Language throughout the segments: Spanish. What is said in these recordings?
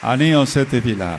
Anio setevila.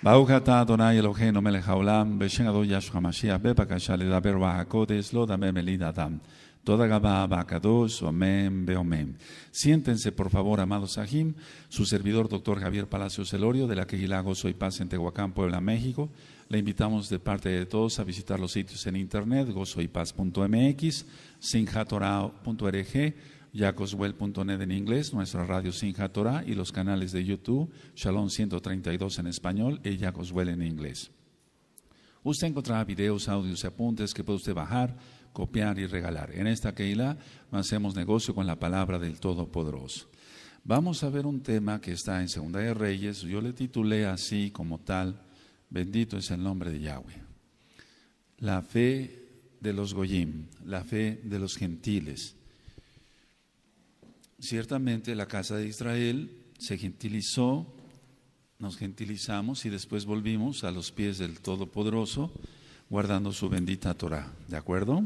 Baukata Adonai Eloheinu melech haolam, beshem Adon Yahshua Mashiach, bebakasha ledaber bahakodes, lo dame melida dam. Toda Gabá Abacados, Omen, Beomen. Siéntense, por favor, amados Sahim. Su servidor, doctor Javier Palacios Elorio, de la Quejilá Gozo y Paz en Tehuacán, Puebla, México. Le invitamos de parte de todos a visitar los sitios en internet, gozoypaz.mx, sinjatorah.org, jacoswell.net en inglés, nuestra radio Sinjat Torah y los canales de YouTube, Shalom 132 en español y Jacoswell en inglés. Usted encontrará videos, audios y apuntes que puede usted bajar, copiar y regalar. En esta Keilah hacemos negocio con la palabra del Todopoderoso. Vamos a ver un tema que está en Segunda de Reyes. Yo le titulé así como tal: bendito es el nombre de Yahweh. La fe de los Goyim, la fe de los gentiles. Ciertamente la casa de Israel se gentilizó, nos gentilizamos y después volvimos a los pies del Todopoderoso, guardando su bendita Torah, ¿de acuerdo?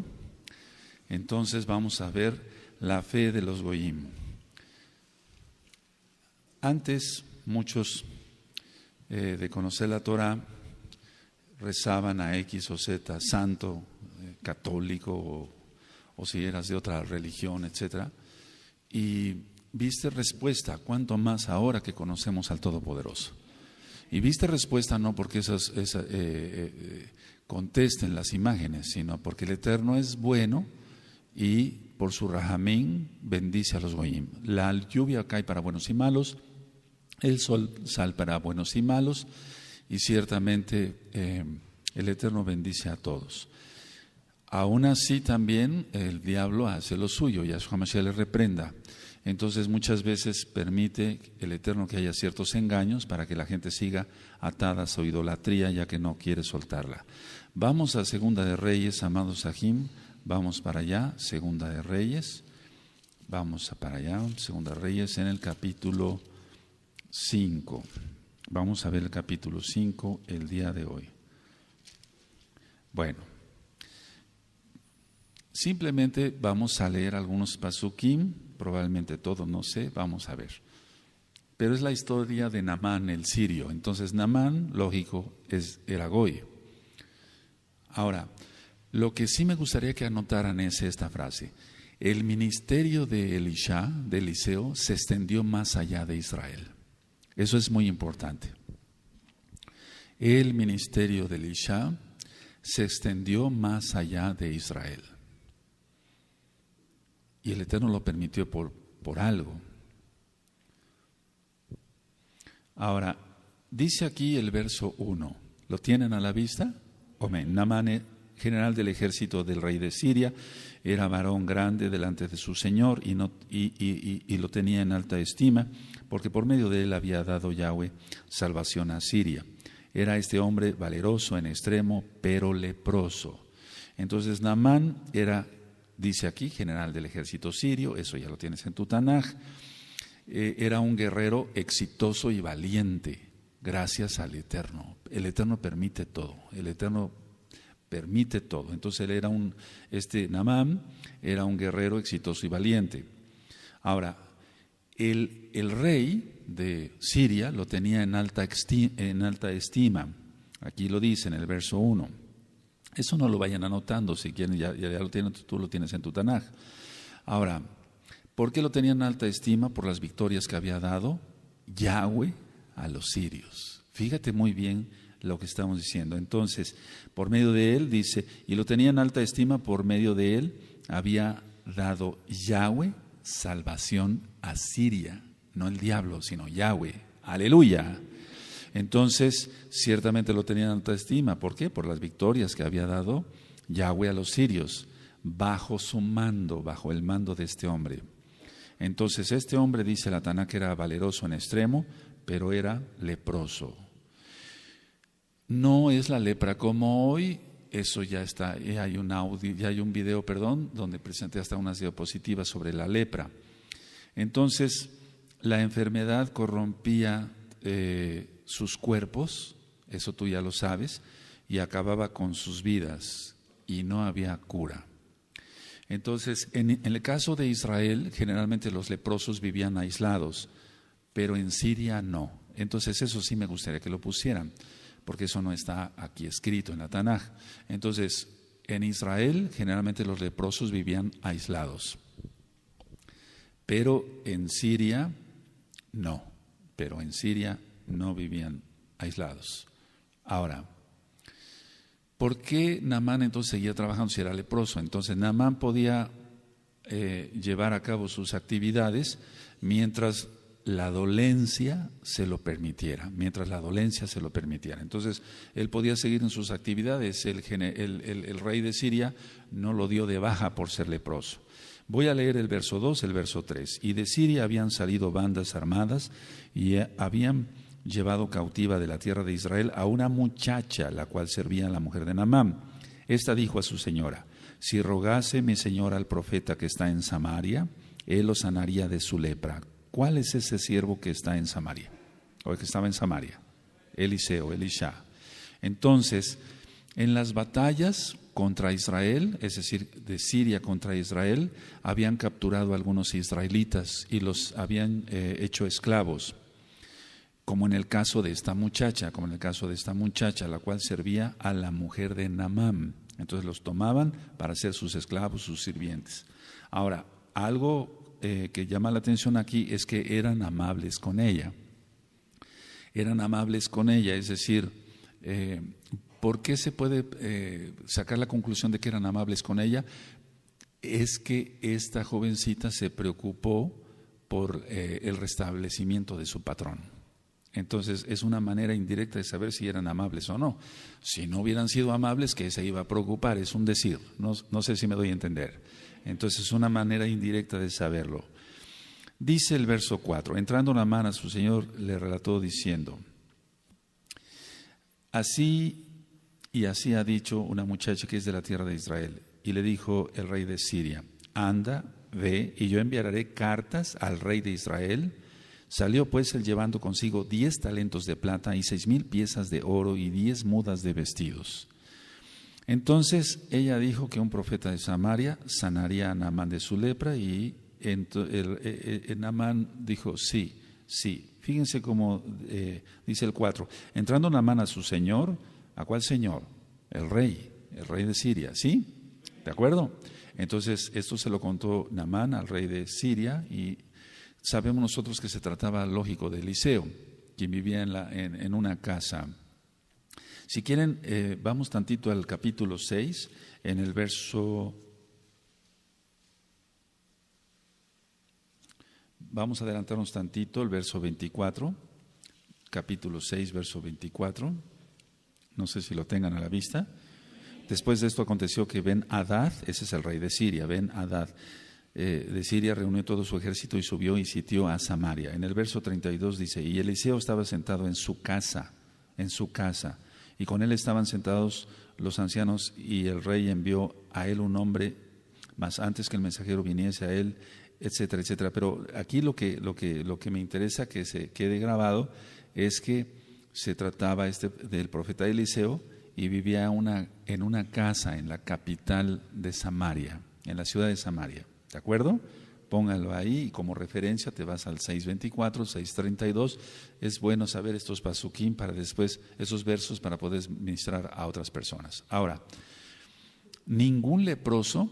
Entonces vamos a ver la fe de los Goyim. Antes, muchos de conocer la Torah rezaban a X o Z, santo, católico, o si eras de otra religión, etcétera, y viste respuesta, cuanto más ahora que conocemos al Todopoderoso. Y viste respuesta no porque contesten las imágenes, sino porque el Eterno es bueno y por su Rahamín bendice a los Goyim. La lluvia cae para buenos y malos, el sol sale para buenos y malos, y ciertamente el Eterno bendice a todos. Aún así también el diablo hace lo suyo, Yahshua Mashiach le reprenda. Entonces muchas veces permite el Eterno que haya ciertos engaños para que la gente siga atada a su idolatría, ya que no quiere soltarla. Vamos a Segunda de Reyes, amados Sahim, vamos para allá, Segunda de Reyes, vamos para allá, Segunda de Reyes en el capítulo 5. Vamos a ver el capítulo 5 el día de hoy. Bueno, simplemente vamos a leer algunos pasukim, probablemente todo, no sé, vamos a ver. Pero es la historia de Naamán el sirio. Entonces Naamán, lógico, era Goy. Ahora, lo que sí me gustaría que anotaran es esta frase: el ministerio de Elisha, de Eliseo, se extendió más allá de Israel. Eso es muy importante. El ministerio de Elisha se extendió más allá de Israel. Y el Eterno lo permitió por algo. Ahora, dice aquí el verso 1. ¿Lo tienen a la vista? Amén. Naamán, general del ejército del rey de Siria, era varón grande delante de su Señor y lo tenía en alta estima, porque por medio de él había dado Yahweh salvación a Siria. Era este hombre valeroso en extremo, pero leproso. Entonces Naamán era, dice aquí, general del ejército sirio, eso ya lo tienes en tu Tanaj. Era un guerrero exitoso y valiente, gracias al Eterno. El Eterno permite todo, el Eterno permite todo. Entonces él era Naamán era un guerrero exitoso y valiente. Ahora, el rey de Siria lo tenía en alta estima. Aquí lo dice en el verso 1. Eso no lo vayan anotando, si quieren, ya lo tienes, tú lo tienes en tu Tanaj. Ahora, ¿por qué lo tenían en alta estima? Por las victorias que había dado Yahweh a los sirios. Fíjate muy bien lo que estamos diciendo. Entonces, por medio de él, dice, y lo tenía en alta estima, por medio de él había dado Yahweh salvación a Siria. No el diablo, sino Yahweh. ¡Aleluya! Entonces, ciertamente lo tenían en alta estima. ¿Por qué? Por las victorias que había dado Yahweh a los sirios, bajo su mando, bajo el mando de este hombre. Entonces, este hombre, dice la Tanaj, que era valeroso en extremo, pero era leproso. No es la lepra como hoy, eso ya está, ya hay un video, donde presenté hasta unas diapositivas sobre la lepra. Entonces, la enfermedad corrompía sus cuerpos, eso tú ya lo sabes, y acababa con sus vidas, y no había cura. Entonces, en el caso de Israel, generalmente los leprosos vivían aislados, pero en Siria no. Entonces eso sí me gustaría que lo pusieran, porque eso no está aquí escrito en la Tanaj. Entonces, en Israel generalmente los leprosos vivían aislados, pero en Siria no, vivían aislados. Ahora, ¿por qué Naamán entonces seguía trabajando si era leproso? Entonces Naamán podía llevar a cabo sus actividades mientras la dolencia se lo permitiera, Entonces, él podía seguir en sus actividades. El rey de Siria no lo dio de baja por ser leproso. Voy a leer el verso 2, el verso 3. Y de Siria habían salido bandas armadas y habían llevado cautiva de la tierra de Israel a una muchacha, la cual servía a la mujer de Naamán. Esta dijo a su señora: si rogase mi señora al profeta que está en Samaria, él lo sanaría de su lepra. ¿Cuál es ese siervo que está en Samaria? O que estaba en Samaria. Eliseo, Elisha. Entonces, en las batallas contra Israel, es decir, de Siria contra Israel, habían capturado a algunos israelitas y los habían hecho esclavos, como en el caso de esta muchacha, la cual servía a la mujer de Naamán. Entonces los tomaban para ser sus esclavos, sus sirvientes. Ahora, algo que llama la atención aquí es que eran amables con ella. Es decir, ¿por qué se puede sacar la conclusión de que eran amables con ella? Es que esta jovencita se preocupó por el restablecimiento de su patrón. Entonces es una manera indirecta de saber si eran amables o no. Si no hubieran sido amables, ¿qué se iba a preocupar? Es un decir, no sé si me doy a entender. Entonces es una manera indirecta de saberlo. Dice el verso 4, entrando Naamán a su señor, le relató diciendo: así ha dicho una muchacha que es de la tierra de Israel. Y le dijo el rey de Siria: anda, ve, y yo enviaré cartas al rey de Israel. Salió pues él llevando consigo 10 talentos de plata y 6,000 piezas de oro y 10 mudas de vestidos. Entonces ella dijo que un profeta de Samaria sanaría a Naamán de su lepra, y Naamán dijo sí. Fíjense cómo dice el 4. Entrando Naamán a su señor. ¿A cuál señor? El rey de Siria, ¿sí? ¿De acuerdo? Entonces esto se lo contó Naamán al rey de Siria, y sabemos nosotros que se trataba, lógico, de Eliseo, quien vivía en una casa. Si quieren, vamos tantito al capítulo 6, en el verso... Vamos a adelantarnos tantito, el verso 24, capítulo 6, verso 24. No sé si lo tengan a la vista. Después de esto aconteció que Ben-Hadad, ese es el rey de Siria, Ben-Hadad de Siria reunió todo su ejército y subió y sitió a Samaria. En el verso 32 dice: y Eliseo estaba sentado en su casa, y con él estaban sentados los ancianos, y el rey envió a él un hombre, mas antes que el mensajero viniese a él, etcétera, etcétera. Pero aquí lo que me interesa que se quede grabado es que se trataba del profeta Eliseo, y vivía en una casa en la capital de Samaria, en la ciudad de Samaria. ¿De acuerdo? Póngalo ahí, y como referencia te vas al 6:24, 6:32. Es bueno saber estos pasuquín para después, esos versos, para poder ministrar a otras personas. Ahora, ningún leproso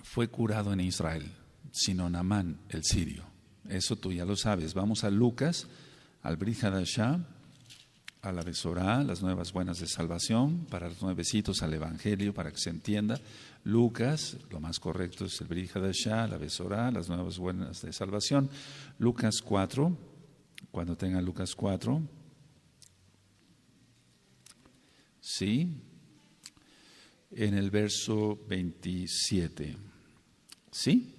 fue curado en Israel, sino Naamán el sirio. Eso tú ya lo sabes. Vamos a Lucas, al Brit Hadashah, a la Besorá, las nuevas buenas de salvación, para los nuevecitos al Evangelio, para que se entienda. Lucas, lo más correcto es el Brit Hadashah, la Besorá, las nuevas buenas de salvación. Lucas 4, cuando tenga Lucas 4. Sí, en el verso 27. ¿Sí?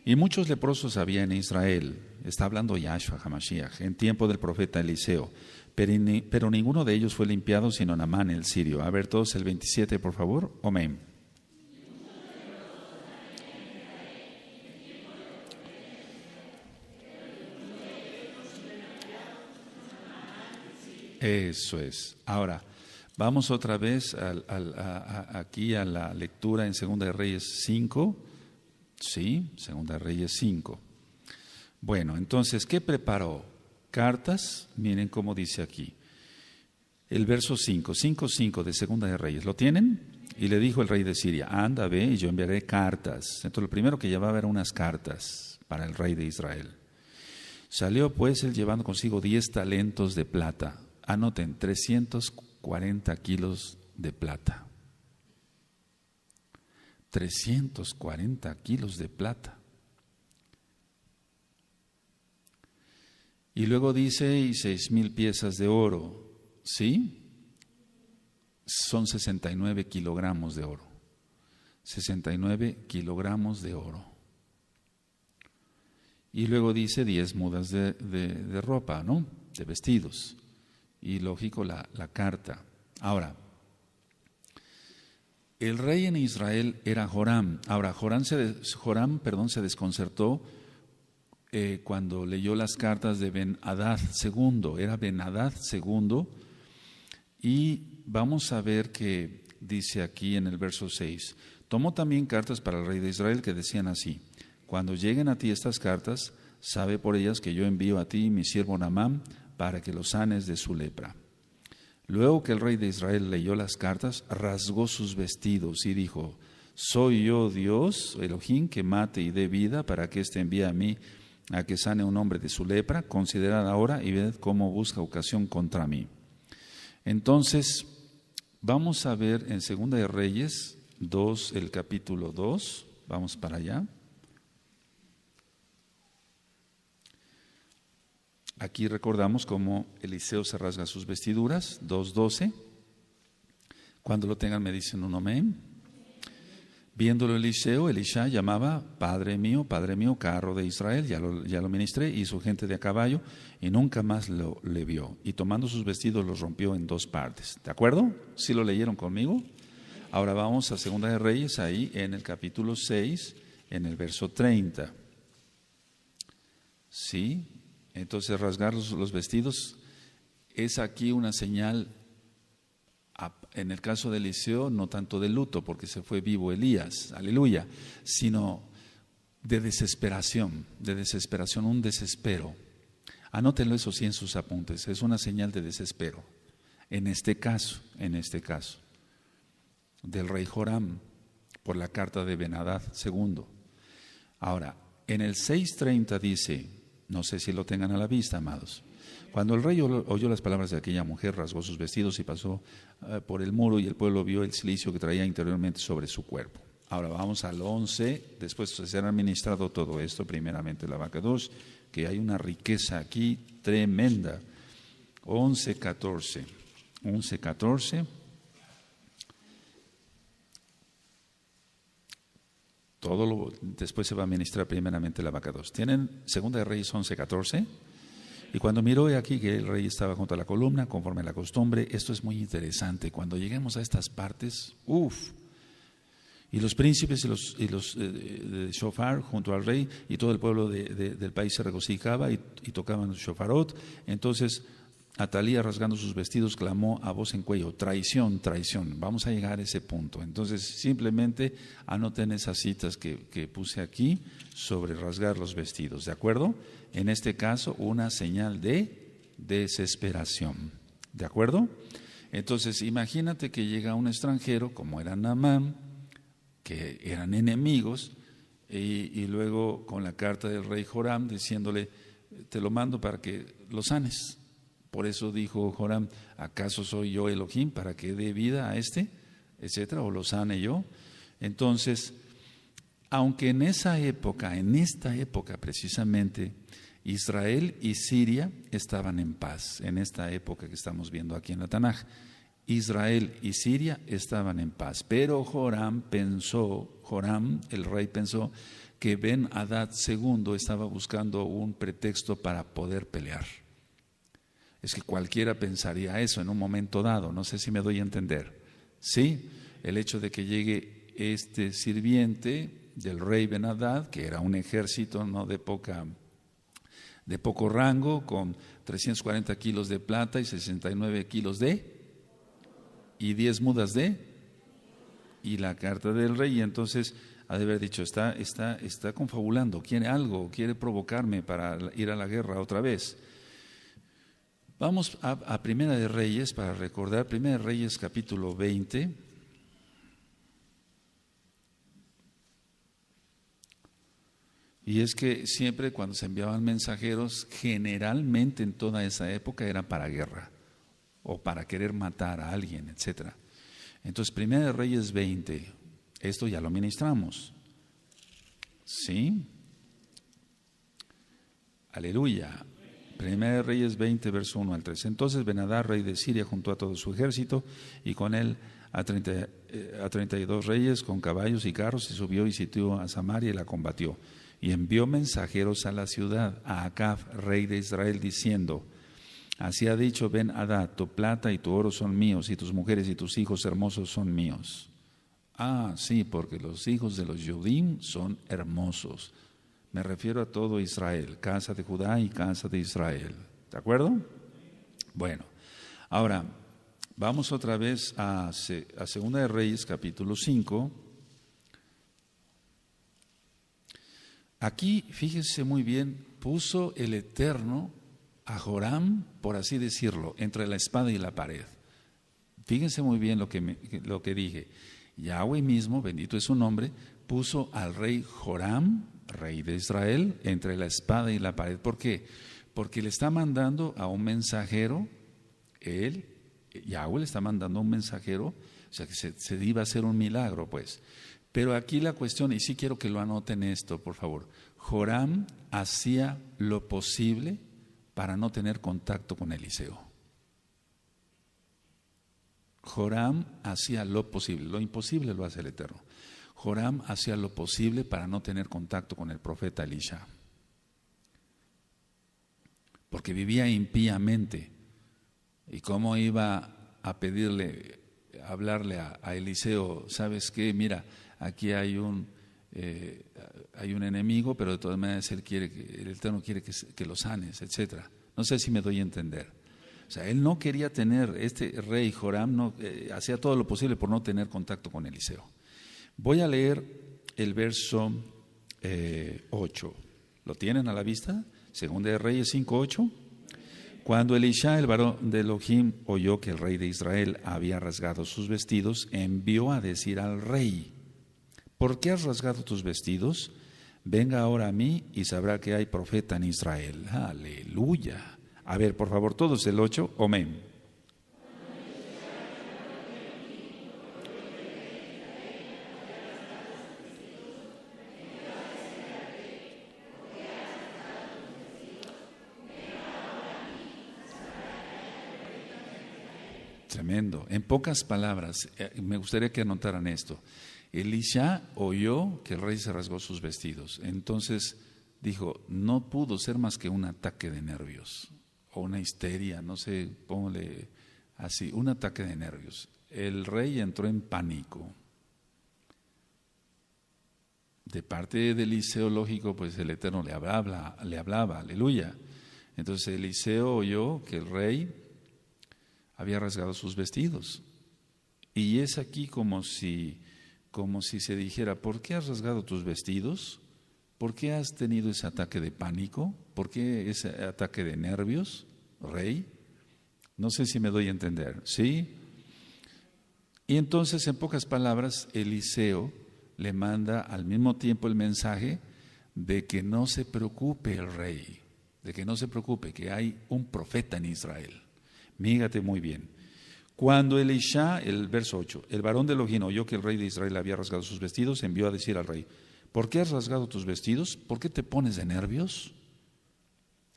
Y muchos leprosos había en Israel, está hablando Yahshua HaMashiach, en tiempo del profeta Eliseo, pero ninguno de ellos fue limpiado sino Naamán el sirio. A ver todos el 27, por favor. Amén. Eso es. Ahora, vamos otra vez aquí a la lectura en Segunda de Reyes 5. Sí, Segunda de Reyes 5. Bueno, entonces, ¿qué preparó? cartas, miren cómo dice aquí. El verso 5:5 de Segunda de Reyes, ¿lo tienen? Y le dijo el rey de Siria, anda, ve y yo enviaré cartas. Entonces lo primero que llevaba eran unas cartas para el rey de Israel. Salió pues él llevando consigo 10 talentos de plata. Anoten, 340 kilos de plata. 340 kilos de plata. Y luego dice, y 6,000 piezas de oro. ¿Sí? Son 69 kilogramos de oro. 69 kilogramos de oro. Y luego dice 10 mudas de ropa, ¿no? De vestidos. Y lógico la carta. Ahora, el rey en Israel era Joram. Ahora, Joram se desconcertó cuando leyó las cartas de Ben-Hadad II. Era Ben-Hadad II. Y vamos a ver que dice aquí en el verso 6. Tomó también cartas para el rey de Israel que decían así: cuando lleguen a ti estas cartas, sabe por ellas que yo envío a ti mi siervo Naamán para que lo sanes de su lepra. Luego que el rey de Israel leyó las cartas, rasgó sus vestidos y dijo: ¿soy yo Dios, Elohim, que mate y dé vida para que éste envíe a mí a que sane a un hombre de su lepra? Considerad ahora y ved cómo busca ocasión contra mí. Entonces, vamos a ver en Segunda de Reyes 2, el capítulo 2, vamos para allá. Aquí recordamos cómo Eliseo se rasga sus vestiduras, 2:12. Cuando lo tengan me dicen un amén. Viéndolo Eliseo, Elisha llamaba: Padre mío, carro de Israel, ya lo ministré, y su gente de a caballo, y nunca más le vio. Y tomando sus vestidos los rompió en 2 partes. ¿De acuerdo? ¿Sí lo leyeron conmigo? Ahora vamos a Segunda de Reyes, ahí en el capítulo 6, en el verso 30. ¿Sí? Entonces rasgar los vestidos es aquí una señal, en el caso de Eliseo, no tanto de luto, porque se fue vivo Elías, aleluya, sino de desesperación, un desespero. Anótenlo eso sí en sus apuntes, es una señal de desespero. En este caso, del rey Joram, por la carta de Ben-Hadad II. Ahora, en el 6:30 dice, no sé si lo tengan a la vista, amados. Cuando el rey oyó las palabras de aquella mujer, rasgó sus vestidos y pasó por el muro, y el pueblo vio el cilicio que traía interiormente sobre su cuerpo. Ahora vamos al 11, después de ser administrado todo esto, primeramente el abacados, que hay una riqueza aquí tremenda. 11:14. Después se va a ministrar primeramente el abacados. ¿Tienen Segunda de Reyes 11:14? Y cuando miró, he aquí que el rey estaba junto a la columna, conforme a la costumbre. Esto es muy interesante. Cuando lleguemos a estas partes, y los príncipes y los de shofar junto al rey, y todo el pueblo del país se regocijaba y tocaban shofarot. Entonces Atalía, rasgando sus vestidos, clamó a voz en cuello: traición, traición. Vamos a llegar a ese punto. Entonces simplemente anoten esas citas que puse aquí sobre rasgar los vestidos, ¿de acuerdo? En este caso, una señal de desesperación, ¿de acuerdo? Entonces imagínate que llega un extranjero como era Naamán, que eran enemigos, y luego con la carta del rey Joram diciéndole: te lo mando para que lo sanes. Por eso dijo Joram: ¿acaso soy yo Elohim para que dé vida a este? Etcétera, o lo sane yo. Entonces, aunque en esta época precisamente, Israel y Siria estaban en paz, en esta época que estamos viendo aquí en la Tanaj, Israel y Siria estaban en paz, pero Joram, el rey pensó que Ben-Hadad II estaba buscando un pretexto para poder pelear. Es que cualquiera pensaría eso en un momento dado, no sé si me doy a entender. Sí, el hecho de que llegue este sirviente del rey Ben-Hadad, que era un ejército no de poco rango, con 340 kilos de plata y 69 kilos y 10 mudas y la carta del rey, y entonces ha de haber dicho: está confabulando, quiere algo, quiere provocarme para ir a la guerra otra vez. Vamos a Primera de Reyes para recordar, Primera de Reyes capítulo 20. Y es que siempre cuando se enviaban mensajeros, generalmente en toda esa época era para guerra o para querer matar a alguien, etc. Entonces, Primera de Reyes 20, esto ya lo ministramos. ¿Sí? Aleluya. Primera de Reyes 20, verso 1 al 3. Entonces Ben-Hadad, rey de Siria, juntó a todo su ejército y con él a 32 reyes con caballos y carros, y subió y sitió a Samaria y la combatió. Y envió mensajeros a la ciudad, a Acab, rey de Israel, diciendo: así ha dicho Ben-Hadad, tu plata y tu oro son míos, y tus mujeres y tus hijos hermosos son míos. Ah, sí, porque los hijos de los Yodim son hermosos. Me refiero a todo Israel, casa de Judá y casa de Israel. ¿De acuerdo? Bueno, ahora vamos otra vez a Segunda de Reyes, capítulo 5. Aquí, fíjese muy bien, puso el Eterno a Joram, por así decirlo, entre la espada y la pared. Fíjense muy bien lo que dije. Yahweh mismo, bendito es su nombre, puso al rey Joram, rey de Israel, entre la espada y la pared. ¿Por qué? Porque le está mandando a un mensajero, Yahweh le está mandando a un mensajero, o sea que se iba a hacer un milagro, pues. Pero aquí la cuestión, y sí quiero que lo anoten esto, por favor. Joram hacía lo posible para no tener contacto con Eliseo. Joram hacía lo posible, lo imposible lo hace el Eterno. Joram hacía lo posible para no tener contacto con el profeta Elisha, porque vivía impíamente. ¿Y cómo iba a pedirle, a hablarle a Eliseo? ¿Sabes qué? Mira, aquí hay un enemigo, pero de todas maneras el Eterno quiere que lo sanes, etcétera. No sé si me doy a entender. O sea, él no quería tener, este rey Joram hacía todo lo posible por no tener contacto con Eliseo. Voy a leer el verso 8. ¿Lo tienen a la vista? Segunda de Reyes 5:8. Cuando Elisha, el varón de Elohim, oyó que el rey de Israel había rasgado sus vestidos, envió a decir al rey: ¿por qué has rasgado tus vestidos? Venga ahora a mí y sabrá que hay profeta en Israel. Aleluya. A ver, por favor, todos el 8, amén. Tremendo. En pocas palabras, me gustaría que anotaran esto. Elisha oyó que el rey se rasgó sus vestidos. Entonces dijo, no pudo ser más que un ataque de nervios o una histeria, no sé, póngale así, un ataque de nervios. El rey entró en pánico. De parte de Eliseo, lógico, pues el Eterno le hablaba, aleluya. Entonces Eliseo oyó que el rey había rasgado sus vestidos. Y es aquí como si se dijera, ¿por qué has rasgado tus vestidos? ¿Por qué has tenido ese ataque de pánico? ¿Por qué ese ataque de nervios, rey? No sé si me doy a entender, ¿sí? Y entonces, en pocas palabras, Eliseo le manda al mismo tiempo el mensaje de que no se preocupe el rey, de que no se preocupe, que hay un profeta en Israel. Mígate muy bien. Cuando Elisha, el verso 8, el varón de Elohim oyó que el rey de Israel había rasgado sus vestidos, envió a decir al rey, ¿por qué has rasgado tus vestidos? ¿Por qué te pones de nervios?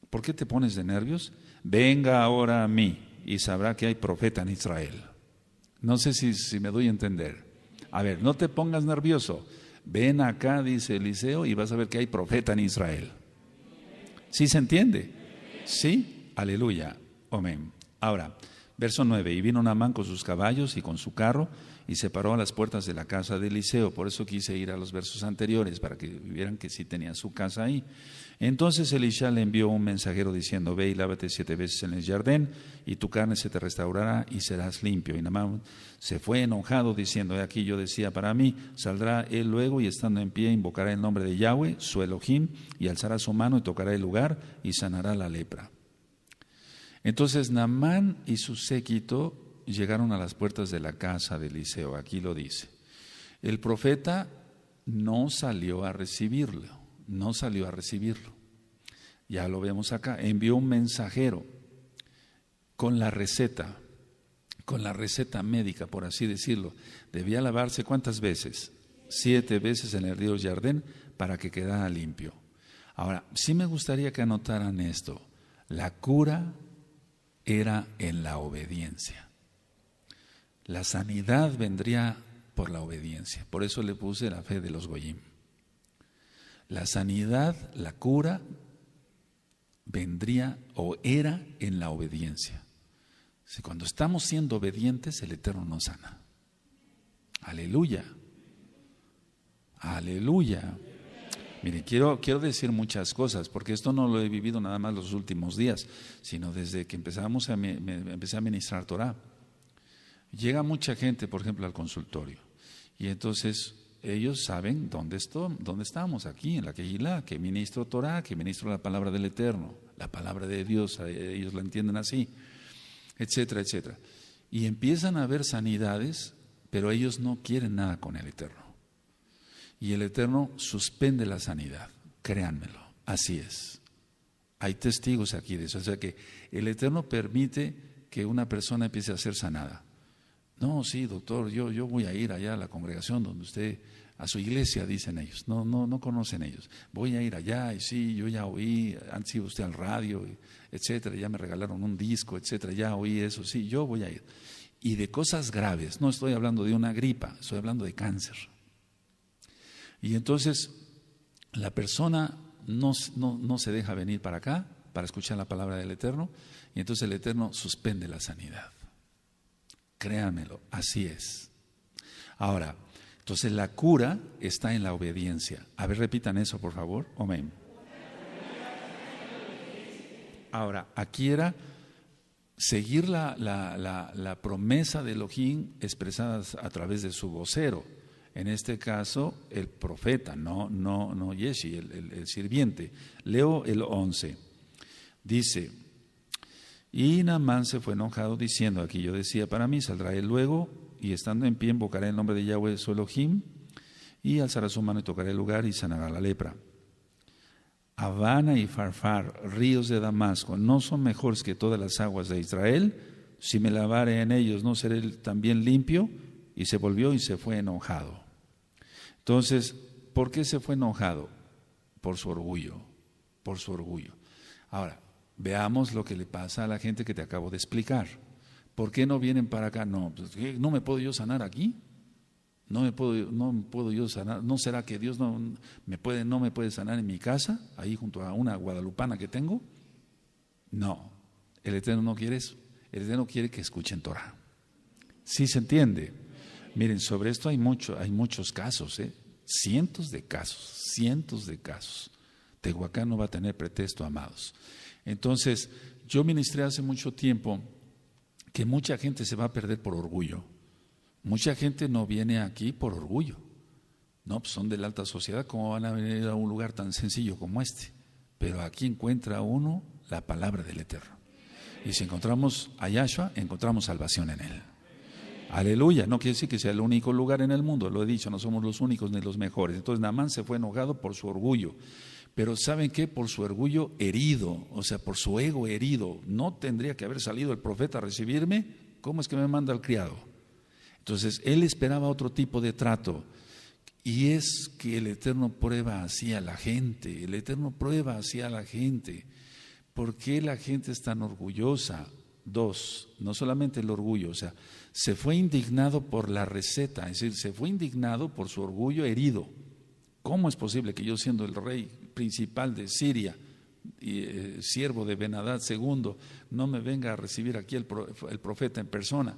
¿Por qué te pones de nervios? Venga ahora a mí y sabrá que hay profeta en Israel. No sé si me doy a entender. A ver, no te pongas nervioso. Ven acá, dice Eliseo, y vas a ver que hay profeta en Israel. ¿Sí se entiende? ¿Sí? Aleluya. Amén. Ahora, verso 9, y vino Naamán con sus caballos y con su carro y se paró a las puertas de la casa de Eliseo. Por eso quise ir a los versos anteriores, para que vieran que sí tenía su casa ahí. Entonces Elisha le envió un mensajero diciendo, ve y lávate 7 veces en el Jardín y tu carne se te restaurará y serás limpio. Y Naamán se fue enojado diciendo, aquí yo decía para mí, saldrá él luego y estando en pie invocará el nombre de Yahweh, su Elohim, y alzará su mano y tocará el lugar y sanará la lepra. Entonces Naamán y su séquito llegaron a las puertas de la casa de Eliseo, aquí lo dice. El profeta no salió a recibirlo, Ya lo vemos acá, envió un mensajero con la receta médica, por así decirlo. Debía lavarse ¿cuántas veces? 7 veces en el río Jardín para que quedara limpio. Ahora, sí me gustaría que anotaran esto. La cura era en la obediencia. La sanidad vendría por la obediencia. Por eso le puse la fe de los Goyim. La sanidad, la cura, vendría o era en la obediencia. Si cuando estamos siendo obedientes, el Eterno nos sana. Aleluya. Aleluya. Mire, quiero decir muchas cosas, porque esto no lo he vivido nada más los últimos días, sino desde que empecé a ministrar Torah. Llega mucha gente, por ejemplo, al consultorio, y entonces ellos saben dónde estamos, aquí en la Kehilá, que ministro Torah, que ministro la palabra del Eterno, la palabra de Dios, ellos la entienden así, etcétera, etcétera. Y empiezan a haber sanidades, pero ellos no quieren nada con el Eterno. Y el Eterno suspende la sanidad, créanmelo, así es. Hay testigos aquí de eso, o sea que el Eterno permite que una persona empiece a ser sanada. No, sí, doctor, yo voy a ir allá a la congregación donde usted, a su iglesia, dicen ellos, no conocen ellos. Voy a ir allá y sí, yo ya oí, han sido usted al radio, etcétera, ya me regalaron un disco, etcétera, ya oí eso, sí, yo voy a ir. Y de cosas graves, no estoy hablando de una gripa, estoy hablando de cáncer. Y entonces la persona no se deja venir para acá para escuchar la palabra del Eterno, y entonces el Eterno suspende la sanidad. Créanmelo, así es. Ahora, entonces la cura está en la obediencia. A ver, repitan eso, por favor. Amén. Ahora, aquí era seguir la promesa de Elohim expresada a través de su vocero. En este caso, el profeta, no Yeshi, el sirviente. Leo el 11. Dice: y Naamán se fue enojado diciendo, aquí yo decía, para mí saldrá él luego, y estando en pie invocará el nombre de Yahweh su Elohim, y alzará su mano y tocará el lugar y sanará la lepra. Habana y Farfar, ríos de Damasco, ¿no son mejores que todas las aguas de Israel? Si me lavare en ellos, ¿no seré también limpio? Y se volvió y se fue enojado. Entonces, ¿por qué se fue enojado? Por su orgullo, Ahora, veamos lo que le pasa a la gente que te acabo de explicar. ¿Por qué no vienen para acá? No, pues, ¿no me puedo yo sanar aquí? No me puedo yo sanar. ¿No será que Dios no me puede sanar en mi casa, ahí junto a una guadalupana que tengo? No, el Eterno no quiere eso. El Eterno quiere que escuchen Torah. ¿Sí se entiende? Miren, sobre esto hay muchos casos, cientos de casos. Tehuacán no va a tener pretexto, amados. Entonces, yo ministré hace mucho tiempo que mucha gente se va a perder por orgullo. Mucha gente no viene aquí por orgullo. No, pues son de la alta sociedad, ¿cómo van a venir a un lugar tan sencillo como este? Pero aquí encuentra uno la palabra del Eterno. Y si encontramos a Yahshua, encontramos salvación en él. Aleluya, no quiere decir que sea el único lugar en el mundo, lo he dicho, no somos los únicos ni los mejores. Entonces Naamán se fue enojado por su orgullo. Pero ¿saben qué? Por su orgullo herido, o sea, por su ego herido. ¿No tendría que haber salido el profeta a recibirme? ¿Cómo es que me manda el criado? Entonces, él esperaba otro tipo de trato. Y es que el Eterno prueba así a la gente. El Eterno prueba así a la gente. ¿Por qué la gente es tan orgullosa? 2, no solamente el orgullo, o sea, se fue indignado por la receta, es decir, se fue indignado por su orgullo herido. ¿Cómo es posible que yo, siendo el rey principal de Siria, y siervo de Ben-Hadad II, no me venga a recibir aquí el profeta en persona?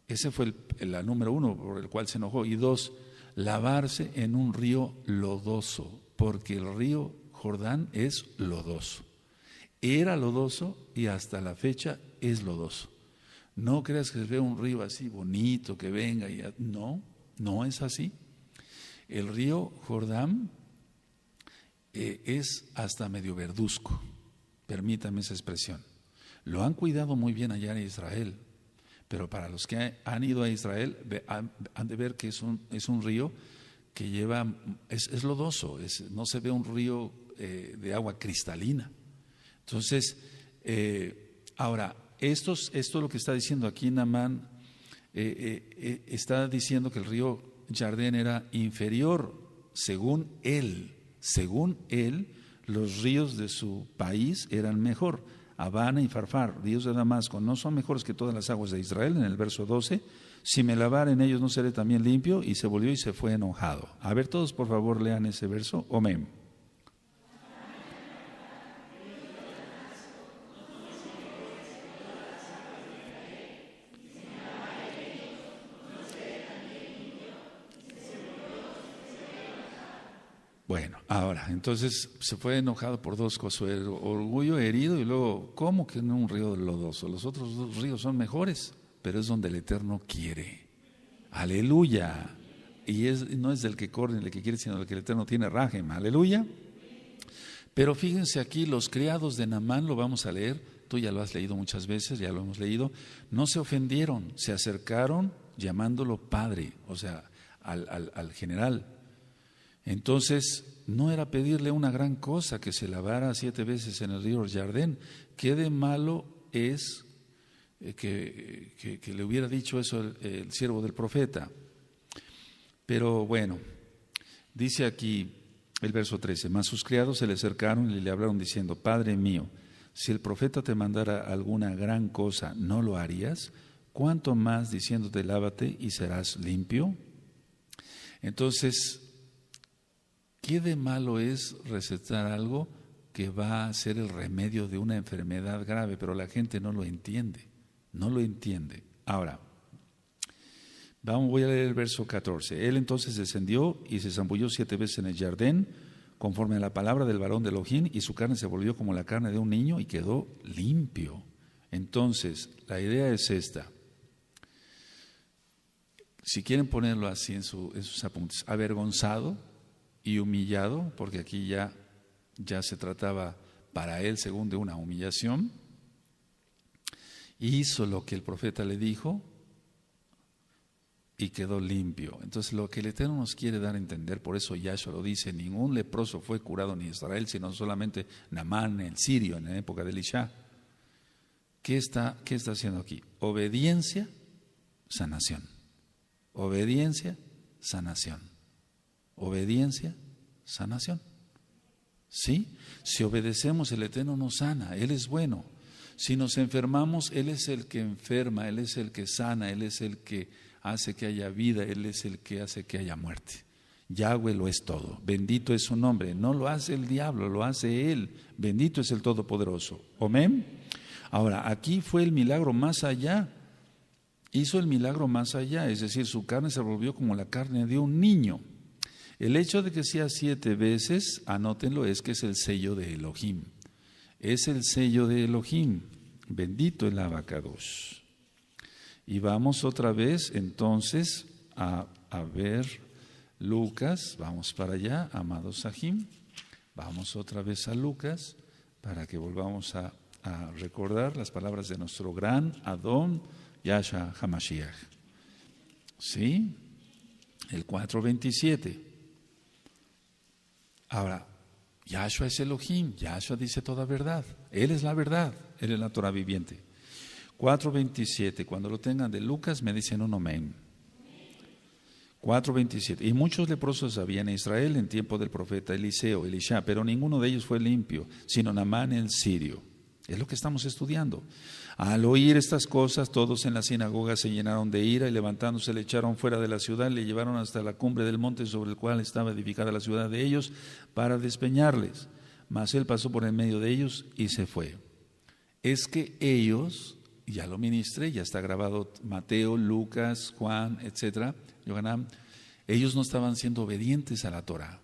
Ese fue la número 1 por el cual se enojó. Y 2, lavarse en un río lodoso, porque el río Jordán es lodoso. Era lodoso y hasta la fecha es lodoso. No creas que se ve un río así bonito, que venga y no es así. El río Jordán es hasta medio verduzco, permítame esa expresión. Lo han cuidado muy bien allá en Israel, pero para los que han ido a Israel han de ver que es un río que es lodoso, no se ve un río de agua cristalina. Entonces, ahora, esto es lo que está diciendo aquí Naamán, está diciendo que el río Jardén era inferior, según él, los ríos de su país eran mejor. Abana y Farfar, ríos de Damasco, no son mejores que todas las aguas de Israel, en el verso 12. Si me lavare en ellos, ¿no seré también limpio? Y se volvió y se fue enojado. A ver, todos por favor lean ese verso. Amén. Bueno, ahora, entonces se fue enojado por dos cosas, el orgullo herido y luego, ¿cómo que no un río lodoso? Los otros dos ríos son mejores, pero es donde el Eterno quiere. Aleluya. Y no es del que corre ni del que quiere, sino del que el Eterno tiene rajem. Aleluya. Pero fíjense aquí, los criados de Naamán, lo vamos a leer, tú ya lo has leído muchas veces, ya lo hemos leído, no se ofendieron, se acercaron llamándolo padre, o sea, al general. Entonces, no era pedirle una gran cosa que se lavara 7 veces en el río Jardén. ¿Qué de malo es que le hubiera dicho eso el siervo del profeta? Pero bueno, dice aquí el verso 13, mas sus criados se le acercaron y le hablaron diciendo, Padre mío, si el profeta te mandara alguna gran cosa, ¿no lo harías? ¿Cuánto más diciéndote lávate y serás limpio? Entonces, ¿qué de malo es recetar algo que va a ser el remedio de una enfermedad grave? Pero la gente no lo entiende, no lo entiende. Ahora, voy a leer el verso 14. Él entonces descendió y se zambulló 7 veces en el Jardén, conforme a la palabra del varón de Elohim, y su carne se volvió como la carne de un niño y quedó limpio. Entonces, la idea es esta. Si quieren ponerlo así en sus apuntes, avergonzado y humillado, porque aquí ya se trataba para él según de una humillación, hizo lo que el profeta le dijo y quedó limpio. Entonces lo que el Eterno nos quiere dar a entender, por eso Yahshua lo dice, ningún leproso fue curado en Israel, sino solamente Naamán el sirio en la época de Elisha. ¿Qué está haciendo aquí? Obediencia, sanación. Obediencia, sanación. Obediencia, sanación. ¿Sí? Si obedecemos, el Eterno nos sana, Él es bueno. Si nos enfermamos, Él es el que enferma, Él es el que sana, Él es el que hace que haya vida, Él es el que hace que haya muerte. Yahweh lo es todo, bendito es su nombre. No lo hace el diablo, lo hace Él. Bendito es el Todopoderoso. Amén. Ahora, aquí fue el milagro más allá. Hizo el milagro más allá, es decir, su carne se volvió como la carne de un niño. El hecho de que sea 7 veces, anótenlo, es que es el sello de Elohim. Es el sello de Elohim. Bendito el Abacados. Y vamos otra vez entonces a ver Lucas. Vamos para allá, amados Sahim. Vamos otra vez a Lucas para que volvamos a recordar las palabras de nuestro gran Adón Yahshua HaMashiach. ¿Sí? El 4:27. Ahora, Yahshua es Elohim, Yahshua dice toda verdad, Él es la verdad, Él es la Torah viviente. 4:27, cuando lo tengan de Lucas me dicen un amén. 4:27, y muchos leprosos había en Israel en tiempo del profeta Elisha, pero ninguno de ellos fue limpio, sino Naamán el sirio. Es lo que estamos estudiando. Al oír estas cosas, todos en la sinagoga se llenaron de ira y levantándose le echaron fuera de la ciudad, le llevaron hasta la cumbre del monte sobre el cual estaba edificada la ciudad de ellos para despeñarles. Mas él pasó por en medio de ellos y se fue. Es que ellos, ya lo ministré, ya está grabado Mateo, Lucas, Juan, etcétera, Yohanan, ellos no estaban siendo obedientes a la Torah.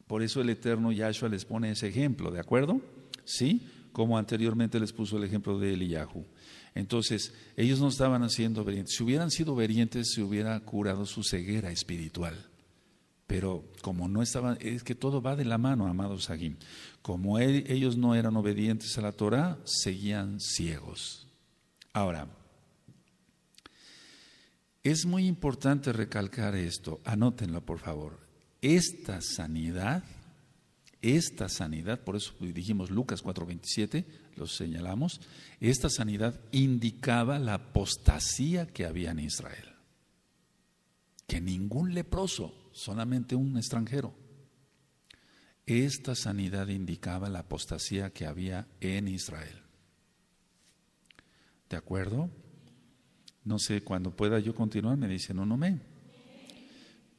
Por eso el Eterno Yahshua les pone ese ejemplo, ¿de acuerdo? ¿Sí? Como anteriormente les puso el ejemplo de Eliyahu. Entonces, ellos no estaban siendo obedientes. Si hubieran sido obedientes, se hubiera curado su ceguera espiritual. Pero como no estaban, es que todo va de la mano, amados aquí. Como ellos no eran obedientes a la Torah, seguían ciegos. Ahora, es muy importante recalcar esto, anótenlo por favor. Esta sanidad, por eso dijimos Lucas 4:27, lo señalamos, esta sanidad indicaba la apostasía que había en Israel. Que ningún leproso, solamente un extranjero. Esta sanidad indicaba la apostasía que había en Israel. ¿De acuerdo? No sé, cuando pueda yo continuar me dicen un amén.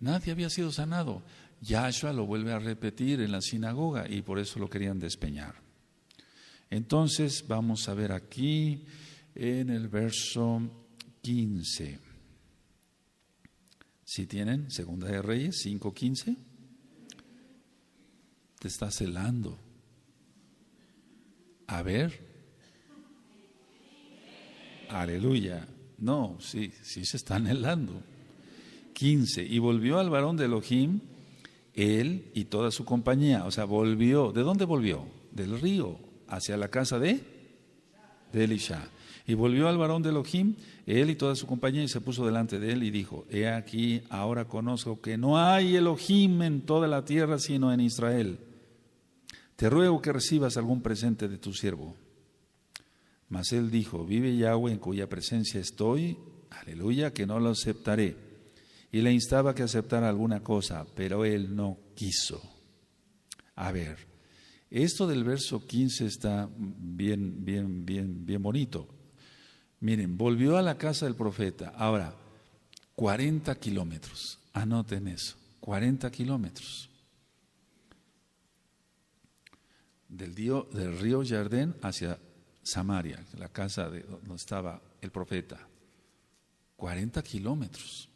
Nadie había sido sanado. Yahshua lo vuelve a repetir en la sinagoga y por eso lo querían despeñar. Entonces vamos a ver aquí en el verso 15. ¿Sí tienen? Segunda de Reyes 5:15. Te está celando. A ver. Aleluya. No, sí se está anhelando. 15. Y volvió al varón de Elohim, él y toda su compañía. O sea, volvió. ¿De dónde volvió? Del río, hacia la casa de Elisha. Y volvió al varón de Elohim, él y toda su compañía, y se puso delante de él y dijo: he aquí, ahora conozco que no hay Elohim en toda la tierra sino en Israel. Te ruego que recibas algún presente de tu siervo. Mas él dijo: vive Yahweh en cuya presencia estoy, aleluya, que no lo aceptaré. Y le instaba que aceptara alguna cosa, pero él no quiso. A ver, esto del verso 15 está bien bonito. Miren, volvió a la casa del profeta. Ahora, 40 kilómetros. Anoten eso, 40 kilómetros. Del río Jardén hacia Samaria, la casa donde estaba el profeta. 40 kilómetros.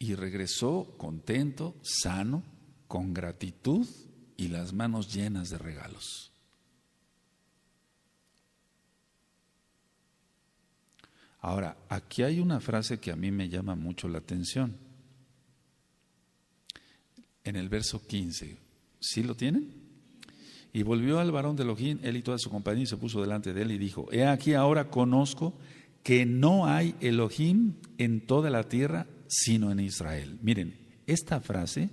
Y regresó contento, sano, con gratitud y las manos llenas de regalos. Ahora, aquí hay una frase que a mí me llama mucho la atención. En el verso 15, ¿sí lo tienen? Y volvió al varón de Elohim, él y toda su compañía, y se puso delante de él y dijo: he aquí ahora conozco que no hay Elohim en toda la tierra sino en Israel. Miren, esta frase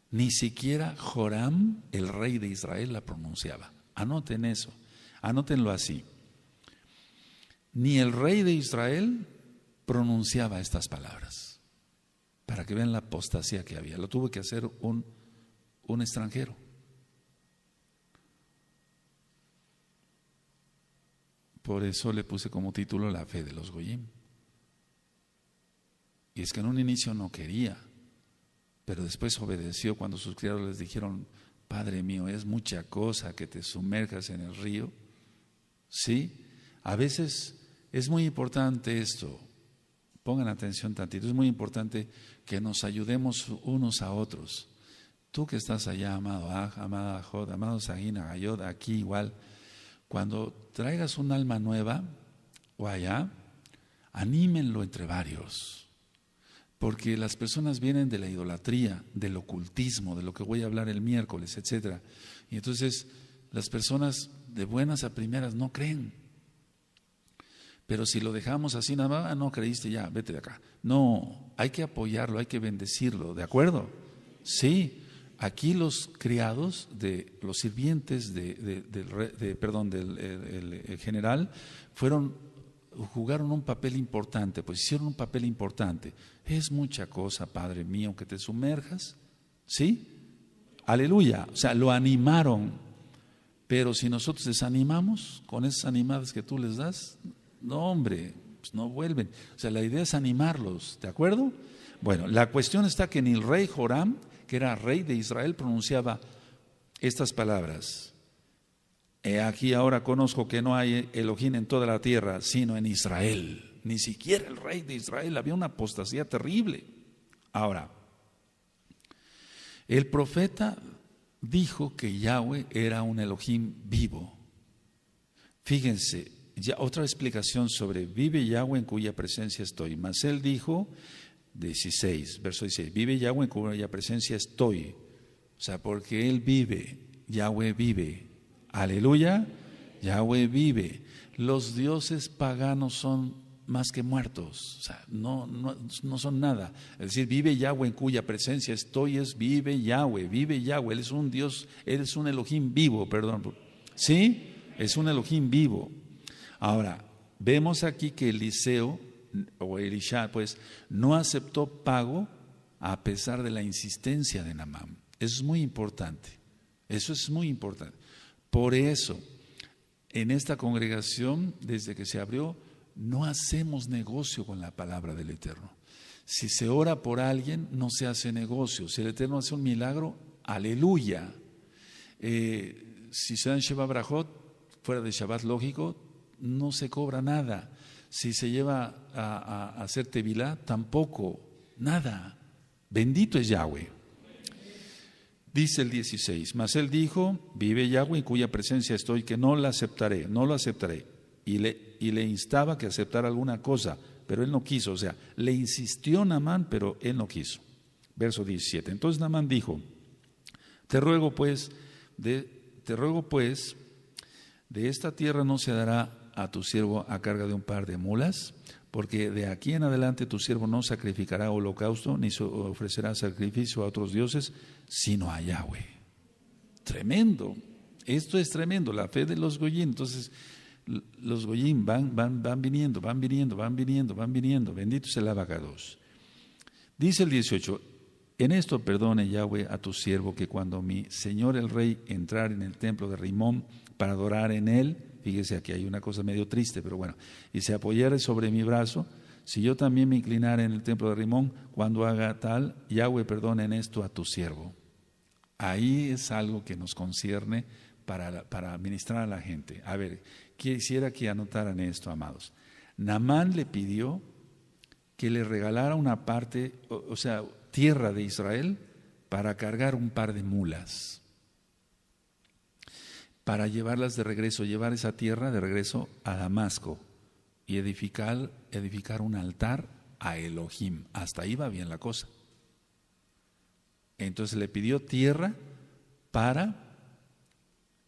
ni siquiera Joram, el rey de Israel, la pronunciaba. Anoten eso, anótenlo así. Ni el rey de Israel pronunciaba estas palabras, para que vean la apostasía que había. Lo tuvo que hacer un extranjero. Por eso le puse como título La fe de los Goyim. Y es que en un inicio no quería, pero después obedeció cuando sus criados les dijeron: Padre mío, es mucha cosa que te sumerjas en el río. Sí, a veces es muy importante esto. Pongan atención tantito, es muy importante que nos ayudemos unos a otros. Tú que estás allá, amado Aj, amada Jod, amado Sagina, Gayod, aquí igual, cuando traigas un alma nueva o allá, anímenlo entre varios. Porque las personas vienen de la idolatría, del ocultismo, de lo que voy a hablar el miércoles, etc. Y entonces las personas de buenas a primeras no creen. Pero si lo dejamos así, nada más, no creíste, ya, vete de acá. No, hay que apoyarlo, hay que bendecirlo, ¿de acuerdo? Sí, aquí los criados, los sirvientes del general, jugaron un papel importante, pues hicieron un papel importante. Es mucha cosa, Padre mío, que te sumerjas, ¿sí? Aleluya, o sea, lo animaron. Pero si nosotros desanimamos con esas animadas que tú les das, no, hombre, pues no vuelven. O sea, la idea es animarlos, ¿de acuerdo? Bueno, la cuestión está que ni el rey Joram, que era rey de Israel, pronunciaba estas palabras: he aquí ahora conozco que no hay Elohim en toda la tierra, sino en Israel. Ni siquiera el rey de Israel, había una apostasía terrible. Ahora, el profeta dijo que Yahweh era un Elohim vivo. Fíjense, ya otra explicación sobre vive Yahweh en cuya presencia estoy. Mas él dijo: 16, verso 16. Vive Yahweh, en cuya presencia estoy. O sea, porque Él vive, Yahweh vive. Aleluya, Yahweh vive. Los dioses paganos son más que muertos, o sea, no son nada. Es decir, vive Yahweh en cuya presencia estoy, vive Yahweh, Él es un Dios, Él es un Elohim vivo, perdón. ¿Sí? Es un Elohim vivo. Ahora, vemos aquí que Eliseo, o Elisha, pues, no aceptó pago a pesar de la insistencia de Naamán. Eso es muy importante, eso es muy importante. Por eso, en esta congregación, desde que se abrió, no hacemos negocio con la palabra del Eterno. Si se ora por alguien, no se hace negocio. Si el Eterno hace un milagro, aleluya. Si se dan Sheva Brajot, fuera de Shabbat lógico, no se cobra nada. Si se lleva a hacer Tevilá, tampoco, nada. Bendito es Yahweh. Dice el 16, mas él dijo, vive Yahweh en cuya presencia estoy, que no lo aceptaré. Y le instaba que aceptara alguna cosa, pero él no quiso. O sea, le insistió Naamán, pero él no quiso. Verso 17, entonces Naamán dijo, te ruego pues, de esta tierra no se dará a tu siervo a carga de un par de mulas, porque de aquí en adelante tu siervo no sacrificará holocausto, ni ofrecerá sacrificio a otros dioses, sino a Yahweh. Tremendo, esto es tremendo, la fe de los Goyim. Entonces, los Goyim van viniendo, bendito sea el Abacados. Dice el 18, en esto perdone Yahweh a tu siervo, que cuando mi señor el rey entrara en el templo de Rimón para adorar en él, fíjese aquí hay una cosa medio triste, pero bueno, y se apoyara sobre mi brazo, si yo también me inclinara en el templo de Rimón, cuando haga tal, Yahweh perdone en esto a tu siervo. Ahí es algo que nos concierne para ministrar a la gente. A ver, quisiera que anotaran esto, amados. Naamán le pidió que le regalara una parte, o sea, tierra de Israel, para cargar un par de mulas, para llevarlas de regreso, llevar esa tierra de regreso a Damasco y edificar un altar a Elohim. Hasta ahí va bien la cosa. Entonces le pidió tierra para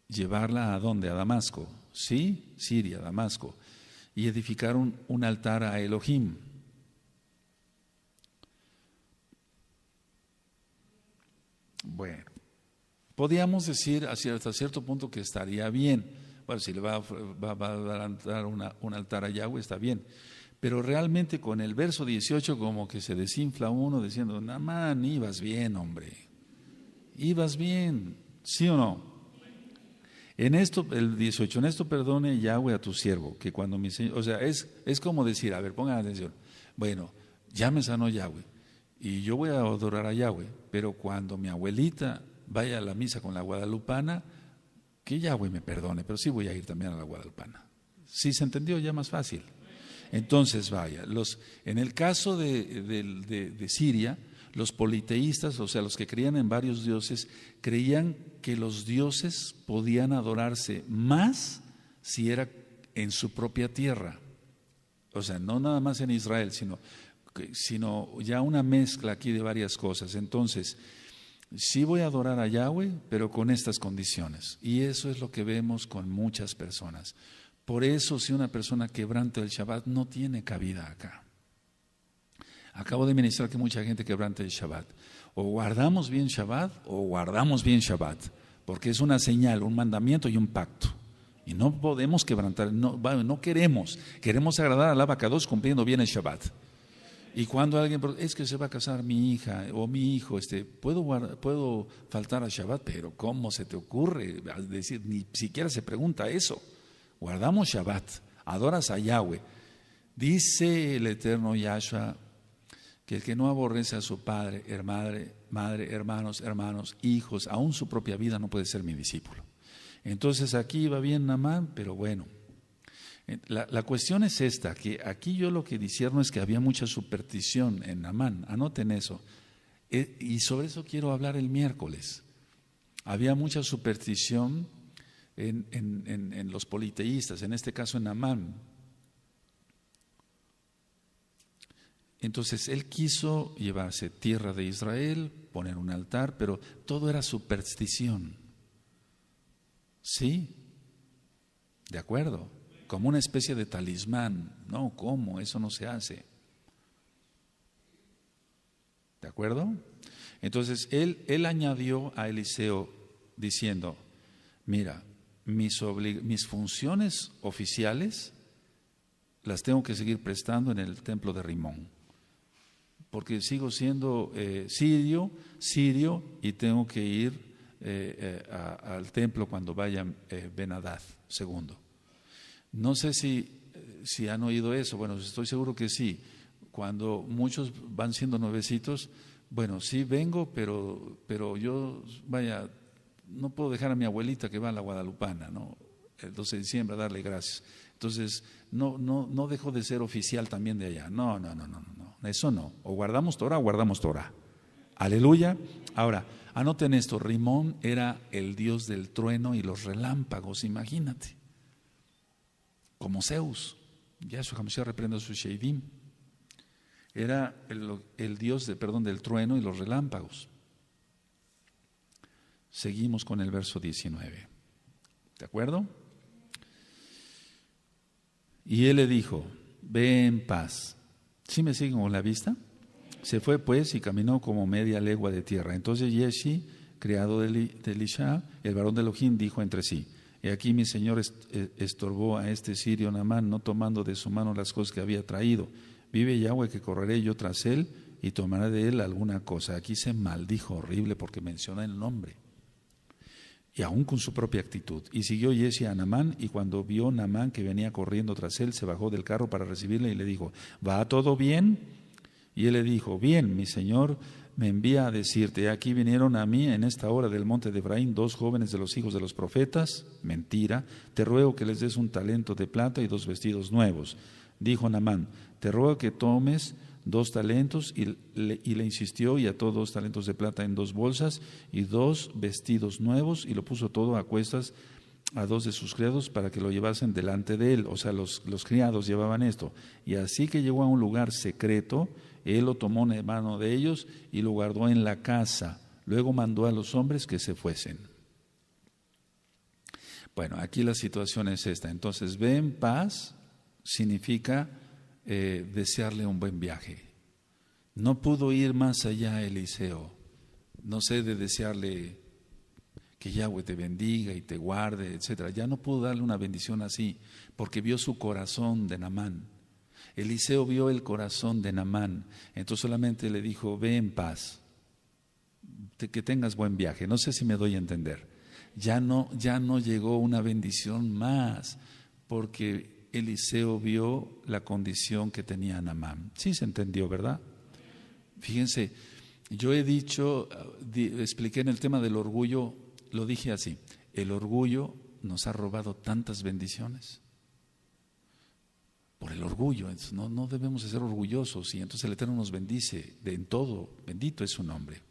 llevarla ¿a dónde? A Damasco, ¿sí? Siria, Damasco, y edificar un altar a Elohim. Bueno, podríamos decir hasta cierto punto que estaría bien. Bueno, si le va a adelantar un altar a Yahweh, está bien. Pero realmente con el verso 18 como que se desinfla uno diciendo, Naamán, ibas bien, hombre. Ibas bien, ¿sí o no? En esto, el 18, en esto perdone Yahweh a tu siervo, que cuando mi Señor, o sea, es como decir, a ver, pongan atención, bueno, ya me sanó Yahweh, y yo voy a adorar a Yahweh, pero cuando mi abuelita vaya a la misa con la guadalupana, que Yahweh me perdone, pero sí voy a ir también a la guadalupana. ¿Sí se entendió? Ya más fácil. Entonces, vaya, en el caso de Siria, los politeístas, o sea, los que creían en varios dioses, creían que los dioses podían adorarse más si era en su propia tierra. O sea, no nada más en Israel, sino ya una mezcla aquí de varias cosas. Entonces, sí voy a adorar a Yahweh, pero con estas condiciones. Y eso es lo que vemos con muchas personas. Por eso, si una persona quebranta el Shabbat, no tiene cabida acá. Acabo de ministrar que mucha gente quebranta el Shabbat. O guardamos bien Shabbat o guardamos bien Shabbat, porque es una señal, un mandamiento y un pacto. Y no podemos quebrantar, no queremos agradar al Abacados cumpliendo bien el Shabbat. Y cuando alguien, es que se va a casar mi hija o mi hijo, puedo faltar al Shabbat, pero ¿cómo se te ocurre? Es decir, ni siquiera se pregunta eso. Guardamos Shabbat, adoras a Yahweh. Dice el eterno Yahshua que el que no aborrece a su padre, madre, hermanos, hijos, aún su propia vida, no puede ser mi discípulo. Entonces aquí va bien Naamán, pero bueno. La cuestión es esta, que aquí yo lo que discierno es que había mucha superstición en Naamán, anoten eso. Y sobre eso quiero hablar el miércoles. Había mucha superstición en los politeístas, en este caso en Naamán. Entonces él quiso llevarse tierra de Israel, poner un altar, pero todo era superstición. ¿Sí? De acuerdo. Como una especie de talismán. No, ¿cómo? Eso no se hace. ¿De acuerdo? Entonces él añadió a Eliseo diciendo, mira, mis funciones oficiales las tengo que seguir prestando en el templo de Rimón, porque sigo siendo sirio, y tengo que ir al templo cuando vaya Ben-Hadad II. No sé si han oído eso. Bueno, estoy seguro que sí. Cuando muchos van siendo nuevecitos, bueno, sí vengo, pero yo, vaya, no puedo dejar a mi abuelita que va a la Guadalupana, ¿no? El 12 de diciembre a darle gracias. Entonces, no dejo de ser oficial también de allá. No, eso no. O guardamos Torah o guardamos Torah. Aleluya. Ahora, anoten esto, Rimón era el dios del trueno y los relámpagos, imagínate. Como Zeus. Yahshua HaMashiach reprenda a sus Sheidim. Era el dios del trueno y los relámpagos. Seguimos con el verso 19. ¿De acuerdo? Y él le dijo, ve en paz. ¿Sí me siguen con la vista? Se fue pues y caminó como media legua de tierra. Entonces Yeshi, criado de Elisha, el varón de Elohim, dijo entre sí, he aquí mi señor estorbó a este sirio Naamán, no tomando de su mano las cosas que había traído. Vive Yahweh que correré yo tras él y tomaré de él alguna cosa. Aquí se maldijo horrible porque menciona el nombre. Y aún con su propia actitud. Y siguió Yesi a Naamán, y cuando vio Naamán que venía corriendo tras él, se bajó del carro para recibirle y le dijo, ¿va todo bien? Y él le dijo, bien, mi señor me envía a decirte, aquí vinieron a mí en esta hora del monte de Efraín 2 jóvenes de los hijos de los profetas, mentira, te ruego que les des un talento de plata y 2 vestidos nuevos. Dijo Naamán, te ruego que tomes 2 talentos, y le insistió y ató 2 talentos de plata en 2 bolsas y 2 vestidos nuevos, y lo puso todo a cuestas a 2 de sus criados para que lo llevasen delante de él. O sea, los criados llevaban esto. Y así que llegó a un lugar secreto, él lo tomó en mano de ellos y lo guardó en la casa. Luego mandó a los hombres que se fuesen. Bueno, aquí la situación es esta. Entonces, ve en paz significa desearle un buen viaje. No pudo ir más allá Eliseo, no sé, de desearle que Yahweh te bendiga y te guarde, etcétera. Ya no pudo darle una bendición así, porque vio su corazón de Naamán. Eliseo vio el corazón de Naamán, entonces solamente le dijo, ve en paz, que tengas buen viaje. No sé si me doy a entender. Ya no llegó una bendición más, porque Eliseo vio la condición que tenía Naamán. Sí se entendió, ¿verdad? Fíjense, yo he dicho, expliqué en el tema del orgullo, lo dije así, el orgullo nos ha robado tantas bendiciones. Por el orgullo, no debemos de ser orgullosos, y entonces el Eterno nos bendice en todo, bendito es su nombre.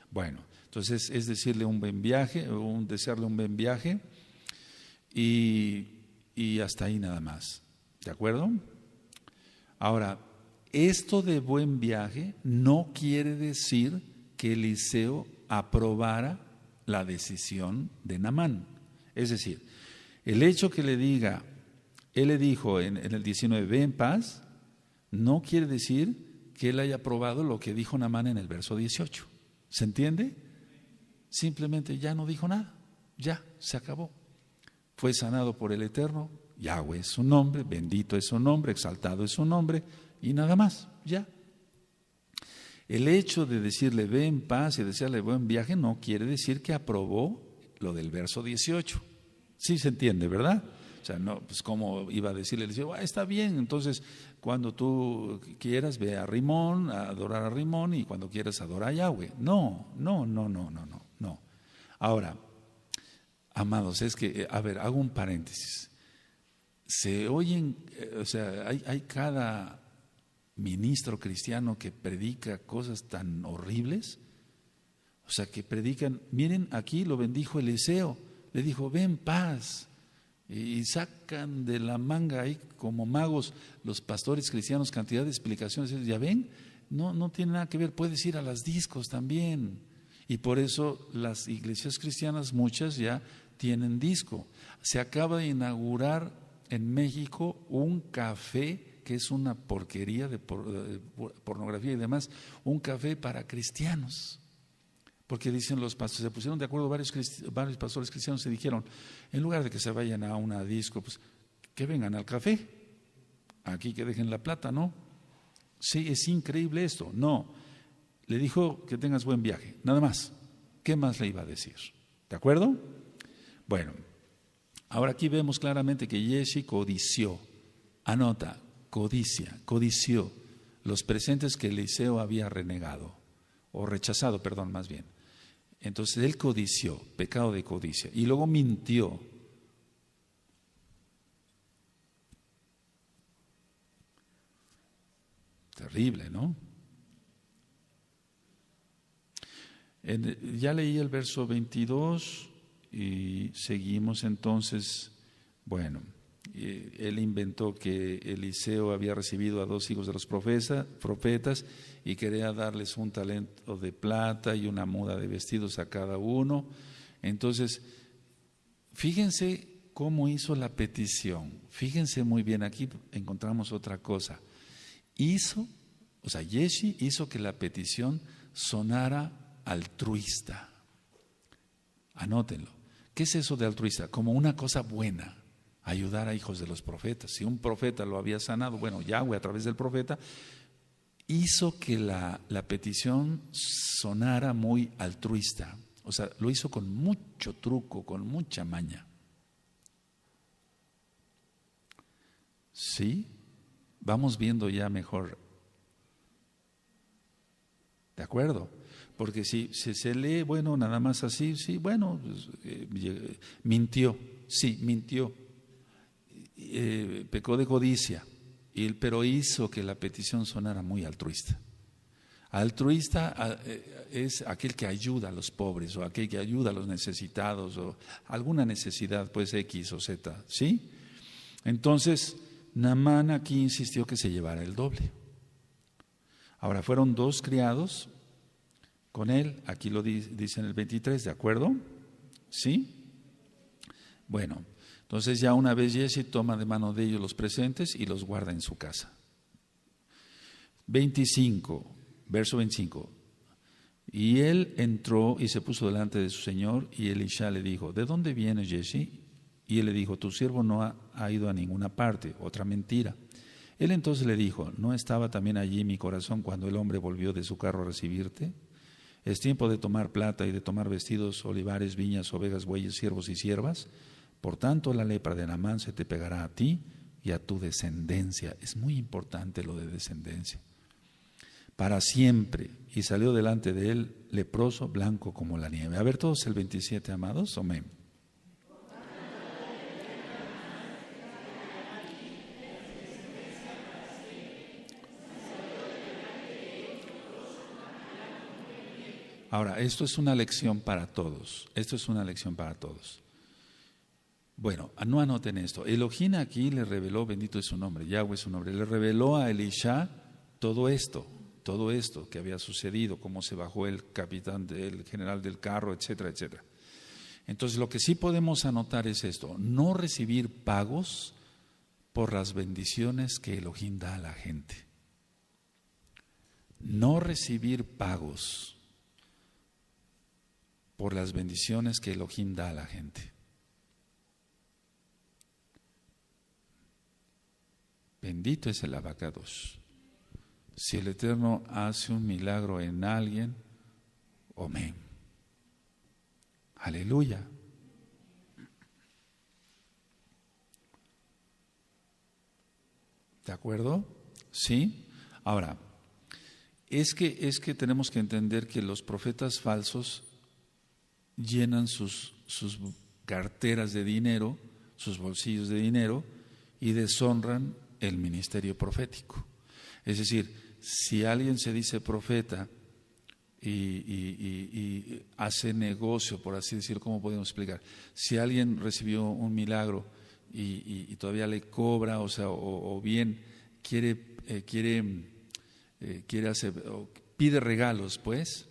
Bueno, entonces es decirle un buen viaje, desearle un buen viaje, y hasta ahí nada más. ¿De acuerdo? Ahora, esto de buen viaje no quiere decir que Eliseo aprobara la decisión de Naamán. Es decir, el hecho que le diga, él le dijo en el 19, ve en paz, no quiere decir que él haya aprobado lo que dijo Naamán en el verso 18. ¿Se entiende? Simplemente ya no dijo nada, ya se acabó. Fue sanado por el Eterno, Yahweh es su nombre, bendito es su nombre, exaltado es su nombre, y nada más, ya. El hecho de decirle ve en paz y desearle buen viaje no quiere decir que aprobó lo del verso 18. Sí se entiende, ¿verdad? O sea, no, pues como iba a decirle, le decía, está bien, entonces cuando tú quieras ve a Rimón, a adorar a Rimón, y cuando quieras adorar a Yahweh. No. Ahora, amados, es que, a ver, hago un paréntesis. Se oyen, o sea, hay cada ministro cristiano que predica cosas tan horribles, o sea, que predican, miren, aquí lo bendijo Eliseo, le dijo, ve en paz, y sacan de la manga ahí como magos los pastores cristianos cantidad de explicaciones. Ya ven, no tiene nada que ver, puedes ir a las discos también. Y por eso las iglesias cristianas, muchas ya tienen disco. Se acaba de inaugurar en México un café que es una porquería de pornografía y demás, un café para cristianos. Porque dicen los pastores, se pusieron de acuerdo varios pastores cristianos y dijeron, en lugar de que se vayan a una disco, pues que vengan al café, aquí que dejen la plata, ¿no? Sí, es increíble esto. No, le dijo que tengas buen viaje, nada más. ¿Qué más le iba a decir? ¿De acuerdo? Bueno, ahora aquí vemos claramente que Yeshe codició, anota, codició los presentes que Eliseo había renegado, o rechazado, perdón, más bien. Entonces él codició, pecado de codicia, y luego mintió. Terrible, ¿no? Ya leí el verso 22 y seguimos entonces. Bueno, él inventó que Eliseo había recibido a 2 hijos de los profetas y quería darles un talento de plata y una muda de vestidos a cada uno. Entonces, fíjense cómo hizo la petición. Fíjense muy bien, aquí encontramos otra cosa. Yeshe hizo que la petición sonara altruista. Anótenlo. ¿Qué es eso de altruista? Como una cosa buena, ayudar a hijos de los profetas. Si un profeta lo había sanado, bueno, Yahweh a través del profeta hizo que la petición sonara muy altruista. O sea, lo hizo con mucho truco, con mucha maña. ¿Sí? Vamos viendo ya mejor. ¿De acuerdo? Porque si se lee, bueno, nada más así, sí, bueno, pues, mintió, sí, mintió, pecó de codicia, pero hizo que la petición sonara muy altruista. Altruista es aquel que ayuda a los pobres o aquel que ayuda a los necesitados o alguna necesidad, pues X o Z, ¿sí? Entonces, Naamán aquí insistió que se llevara el doble. Ahora, fueron 2 criados con él, aquí lo dice en el 23, ¿de acuerdo? ¿Sí? Bueno, entonces ya una vez Yeshe toma de mano de ellos los presentes y los guarda en su casa. 25, verso 25. Y él entró y se puso delante de su señor y Elisha le dijo, ¿de dónde vienes, Yeshe? Y él le dijo, tu siervo no ha ido a ninguna parte, otra mentira. Él entonces le dijo, ¿no estaba también allí mi corazón cuando el hombre volvió de su carro a recibirte? Es tiempo de tomar plata y de tomar vestidos, olivares, viñas, ovejas, bueyes, siervos y siervas. Por tanto, la lepra de Naamán se te pegará a ti y a tu descendencia. Es muy importante lo de descendencia. Para siempre. Y salió delante de él leproso, blanco como la nieve. A ver todos el 27, amados. Amén. Ahora, esto es una lección para todos. Esto es una lección para todos. Bueno, no anoten esto. Elohim aquí le reveló, bendito es su nombre, Yahweh es su nombre, le reveló a Elisha todo esto que había sucedido, cómo se bajó el general del carro, etcétera, etcétera. Entonces, lo que sí podemos anotar es esto: no recibir pagos por las bendiciones que Elohim da a la gente. No recibir pagos por las bendiciones que Elohim da a la gente. Bendito es el abacados. Si el Eterno hace un milagro en alguien, amén. Aleluya. ¿De acuerdo? ¿Sí? Ahora, es que tenemos que entender que los profetas falsos llenan sus carteras de dinero, sus bolsillos de dinero, y deshonran el ministerio profético. Es decir, si alguien se dice profeta y hace negocio, por así decirlo, ¿cómo podemos explicar? Si alguien recibió un milagro y todavía le cobra, o sea, o bien quiere hacer, o pide regalos, pues,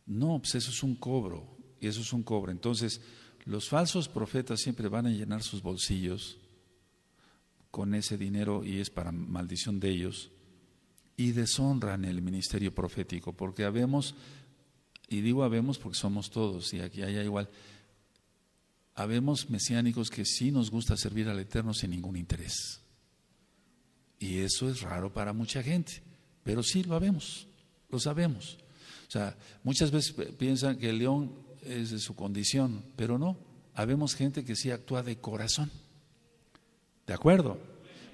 no, pues eso es un cobro, y eso es un cobro. Entonces, los falsos profetas siempre van a llenar sus bolsillos con ese dinero y es para maldición de ellos, y deshonran el ministerio profético, porque habemos, y digo habemos porque somos todos, y aquí hay igual, habemos mesiánicos que sí nos gusta servir al Eterno sin ningún interés. Y eso es raro para mucha gente, pero sí lo habemos, lo sabemos. O sea, muchas veces piensan que el león es de su condición, pero no, habemos gente que sí actúa de corazón. ¿De acuerdo?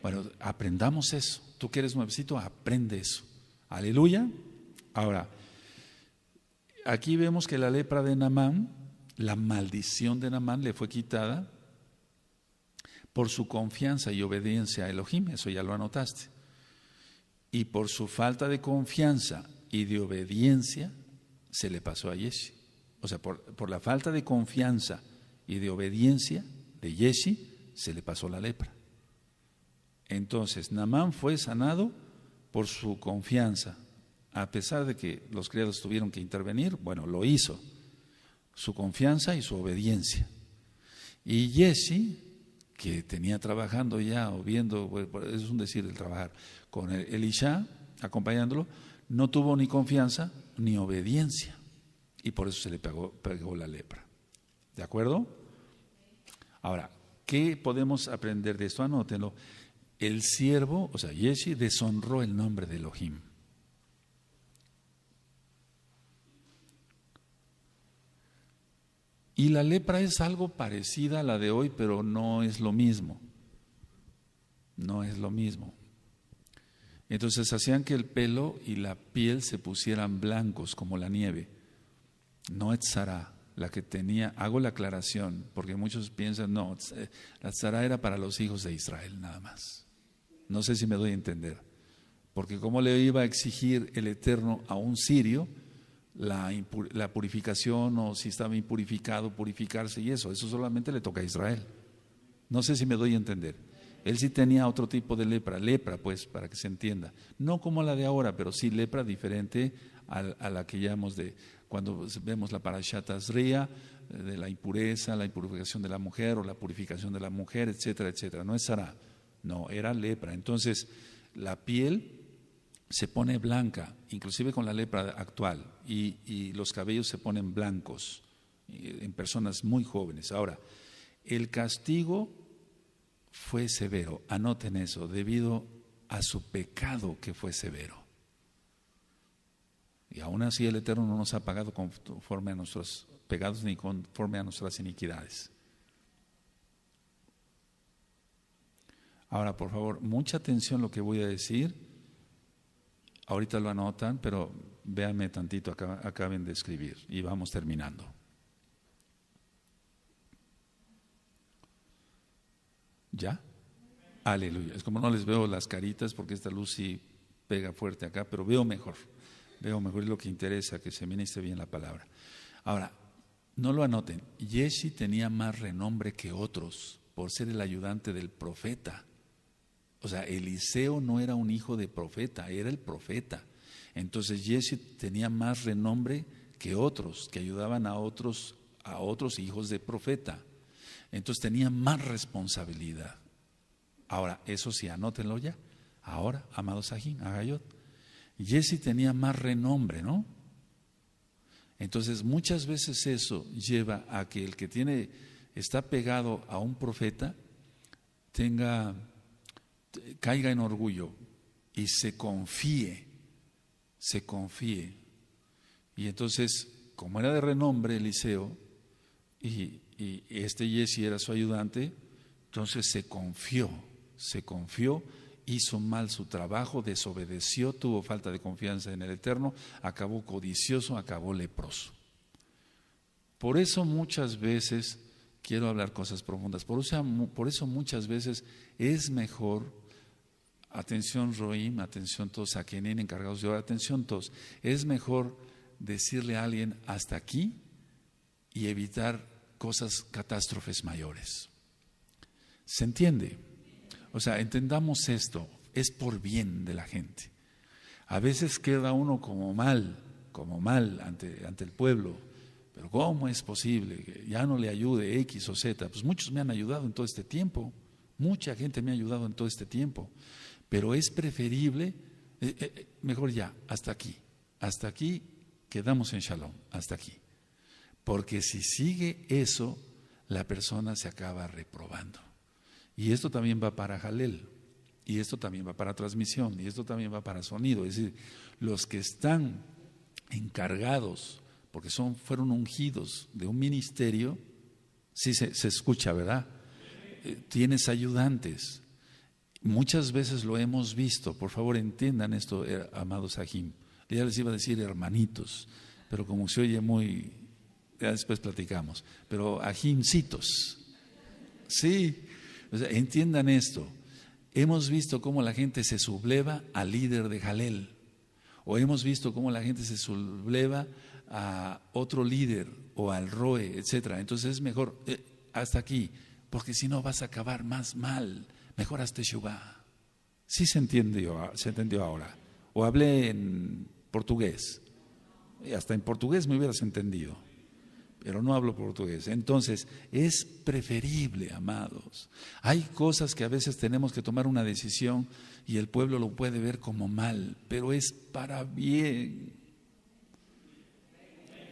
Bueno, aprendamos eso. Tú que eres nuevecito, aprende eso. Aleluya. Ahora, aquí vemos que la lepra de Naamán, la maldición de Naamán le fue quitada por su confianza y obediencia a Elohim, eso ya lo anotaste. Y por su falta de confianza y de obediencia se le pasó a Jesse. O sea, por la falta de confianza y de obediencia de Jesse se le pasó la lepra. Entonces, Naamán fue sanado por su confianza, a pesar de que los criados tuvieron que intervenir, bueno, lo hizo, su confianza y su obediencia. Y Jesse, que tenía trabajando ya o viendo, es un decir el trabajar, con Elisha acompañándolo, no tuvo ni confianza ni obediencia y por eso se le pegó la lepra. ¿De acuerdo? Ahora, ¿qué podemos aprender de esto? Anótenlo. El siervo, o sea, Jesse deshonró el nombre de Elohim. Y la lepra es algo parecida a la de hoy, pero no es lo mismo. No es lo mismo. Entonces hacían que el pelo y la piel se pusieran blancos como la nieve. No Tzara, la que tenía, hago la aclaración, porque muchos piensan, no, la Tzara era para los hijos de Israel nada más. No sé si me doy a entender, porque cómo le iba a exigir el Eterno a un sirio la purificación, o si estaba impurificado, purificarse y eso solamente le toca a Israel. No sé si me doy a entender. Él sí tenía otro tipo de lepra pues, para que se entienda. No como la de ahora, pero sí lepra diferente a la que llamamos cuando vemos la Parashat Azria, de la impureza, la impurificación de la mujer o la purificación de la mujer, etcétera, etcétera. No es Sará, no, era lepra. Entonces, la piel se pone blanca, inclusive con la lepra actual, y los cabellos se ponen blancos en personas muy jóvenes. Ahora, el castigo fue severo, anoten eso, debido a su pecado que fue severo. Y aún así el Eterno no nos ha pagado conforme a nuestros pecados ni conforme a nuestras iniquidades. Ahora, por favor, mucha atención lo que voy a decir. Ahorita lo anotan, pero véanme tantito, acaben de escribir y vamos terminando. ¿Ya? Aleluya. Es como no les veo las caritas porque esta luz sí pega fuerte acá, pero veo mejor. Veo mejor, es lo que interesa, que se ministre bien la palabra. Ahora, no lo anoten. Jesse tenía más renombre que otros por ser el ayudante del profeta. O sea, Eliseo no era un hijo de profeta, era el profeta. Entonces Jesse tenía más renombre que otros, que ayudaban a otros hijos de profeta. Entonces tenía más responsabilidad. Ahora, eso sí, anótenlo ya. Ahora, amado Sajín, Agayot, Jesse tenía más renombre, ¿no? Entonces muchas veces eso lleva a que el que está pegado a un profeta caiga en orgullo y se confíe. Y entonces, como era de renombre Eliseo y este Jesse era su ayudante, entonces se confió, hizo mal su trabajo, desobedeció, tuvo falta de confianza en el Eterno, acabó codicioso, acabó leproso. Por eso muchas veces, quiero hablar cosas profundas, por eso muchas veces es mejor, atención Roim, atención todos, a quienes encargados de orar, atención todos, es mejor decirle a alguien hasta aquí y evitar catástrofes mayores. ¿Se entiende? O sea, entendamos esto, es por bien de la gente. A veces queda uno como mal ante el pueblo, pero ¿cómo es posible que ya no le ayude X o Z? Pues muchos me han ayudado en todo este tiempo, mucha gente me ha ayudado en todo este tiempo, pero es preferible, mejor ya, hasta aquí quedamos en Shalom, hasta aquí. Porque si sigue eso, la persona se acaba reprobando. Y esto también va para Jalel, y esto también va para transmisión, y esto también va para sonido. Es decir, los que están encargados, porque fueron ungidos de un ministerio, sí se escucha, ¿verdad? Tienes ayudantes. Muchas veces lo hemos visto, por favor entiendan esto, amados Ajim. Ya les iba a decir hermanitos, pero como se oye muy, ya después platicamos, pero Ajimcitos, sí, o sea, entiendan esto. Hemos visto cómo la gente se subleva al líder de Jalel, o hemos visto cómo la gente se subleva a otro líder o al Roe, etcétera. Entonces es mejor hasta aquí, porque si no vas a acabar más mal. Mejor haz teshuvá. Sí se entendió ahora. O hablé en portugués. Hasta en portugués me hubieras entendido, pero no hablo portugués. Entonces, es preferible, amados. Hay cosas que a veces tenemos que tomar una decisión y el pueblo lo puede ver como mal, pero es para bien.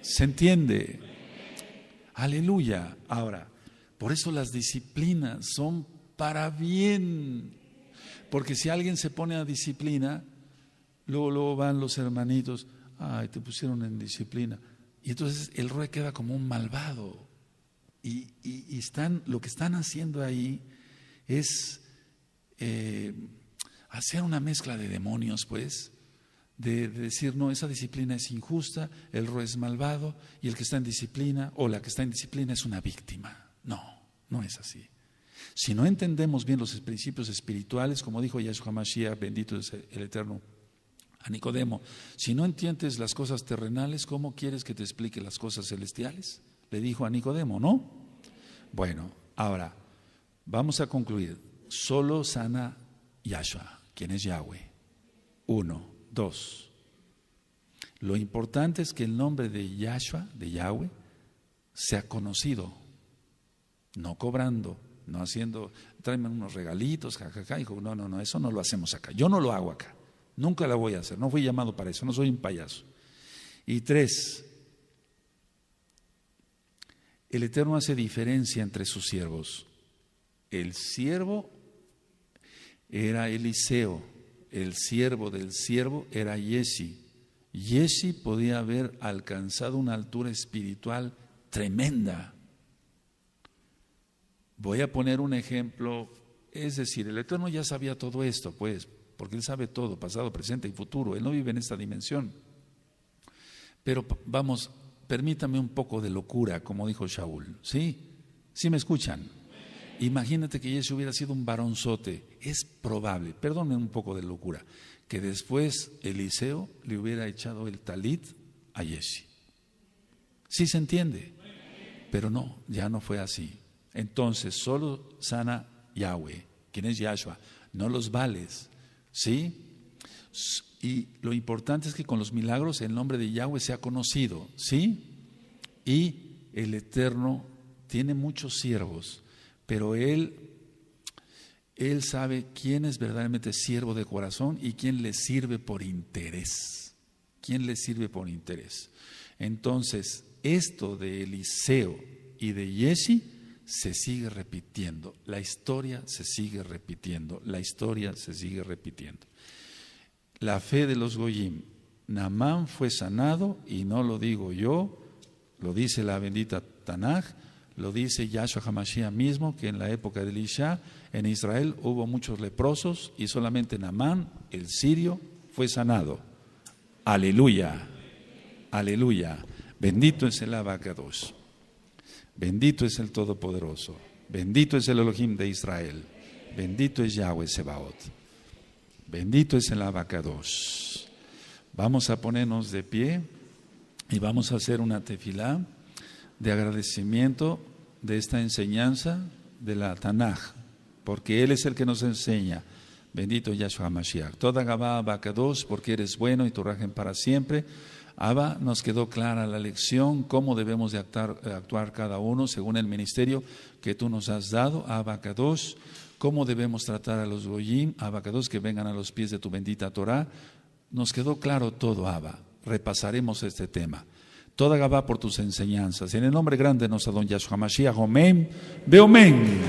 ¿Se entiende? Aleluya. Ahora, por eso las disciplinas son para bien. Porque si alguien se pone a disciplina, luego van los hermanitos, ay, te pusieron en disciplina. Y entonces el rey queda como un malvado. Y lo que están haciendo ahí es hacer una mezcla de demonios, pues, de decir, no, esa disciplina es injusta, el rey es malvado, y el que está en disciplina, o la que está en disciplina es una víctima. No es así. Si no entendemos bien los principios espirituales, como dijo Yahshua Mashiach, bendito es el Eterno, a Nicodemo, si no entiendes las cosas terrenales, ¿cómo quieres que te explique las cosas celestiales? Le dijo a Nicodemo, ¿no? Bueno, ahora, vamos a concluir. Solo sana Yahshua, quien es Yahweh. 1, 2. Lo importante es que el nombre de Yahshua, de Yahweh, sea conocido, no cobrando, no haciendo, tráeme unos regalitos, jajaja. Dijo, no, eso no lo hacemos acá. Yo no lo hago acá. Nunca la voy a hacer. No fui llamado para eso. No soy un payaso. Y 3, el Eterno hace diferencia entre sus siervos. El siervo era Eliseo. El siervo del siervo era Yesi. Yesi podía haber alcanzado una altura espiritual tremenda. Voy a poner un ejemplo, es decir, el Eterno ya sabía todo esto, pues, porque Él sabe todo, pasado, presente y futuro. Él no vive en esta dimensión. Pero vamos, permítame un poco de locura, como dijo Shaul. ¿Sí? ¿Sí me escuchan? Imagínate que Yesi hubiera sido un varonzote. Es probable, perdónenme un poco de locura, que después Eliseo le hubiera echado el talit a Yesi. ¿Sí se entiende? Pero no, ya no fue así. Entonces, solo sana Yahweh, quien es Yahshua, no los vales, ¿sí? Y lo importante es que con los milagros el nombre de Yahweh sea conocido, ¿sí? Y el Eterno tiene muchos siervos, pero Él sabe quién es verdaderamente siervo de corazón y quién le sirve por interés. ¿Quién le sirve por interés? Entonces, esto de Eliseo y de Yesi se sigue repitiendo, la historia se sigue repitiendo, La fe de los Goyim, Naamán fue sanado, y no lo digo yo, lo dice la bendita Tanaj, lo dice Yahshua HaMashiach mismo, que en la época de Elisha, en Israel hubo muchos leprosos y solamente Naamán, el sirio, fue sanado. Aleluya, aleluya, bendito es el Abacados. Bendito es el Todopoderoso, bendito es el Elohim de Israel, bendito es Yahweh Sebaot, bendito es el Abacados. Vamos a ponernos de pie y vamos a hacer una tefilá de agradecimiento de esta enseñanza de la Tanaj. porque Él es el que nos enseña. Bendito Yahshua Mashiach. Toda Gabá Abacados, porque eres bueno y tu rajen para siempre. Abba, nos quedó clara la lección, cómo debemos de actuar cada uno según el ministerio que tú nos has dado. Abacados, cómo debemos tratar a los goyim. Abacados, que vengan a los pies de tu bendita Torah. Nos quedó claro todo, Abba. Repasaremos este tema. Toda Gabá por tus enseñanzas. En el nombre grande de nuestro don Yahshua Mashiach. Amén. Ve amén.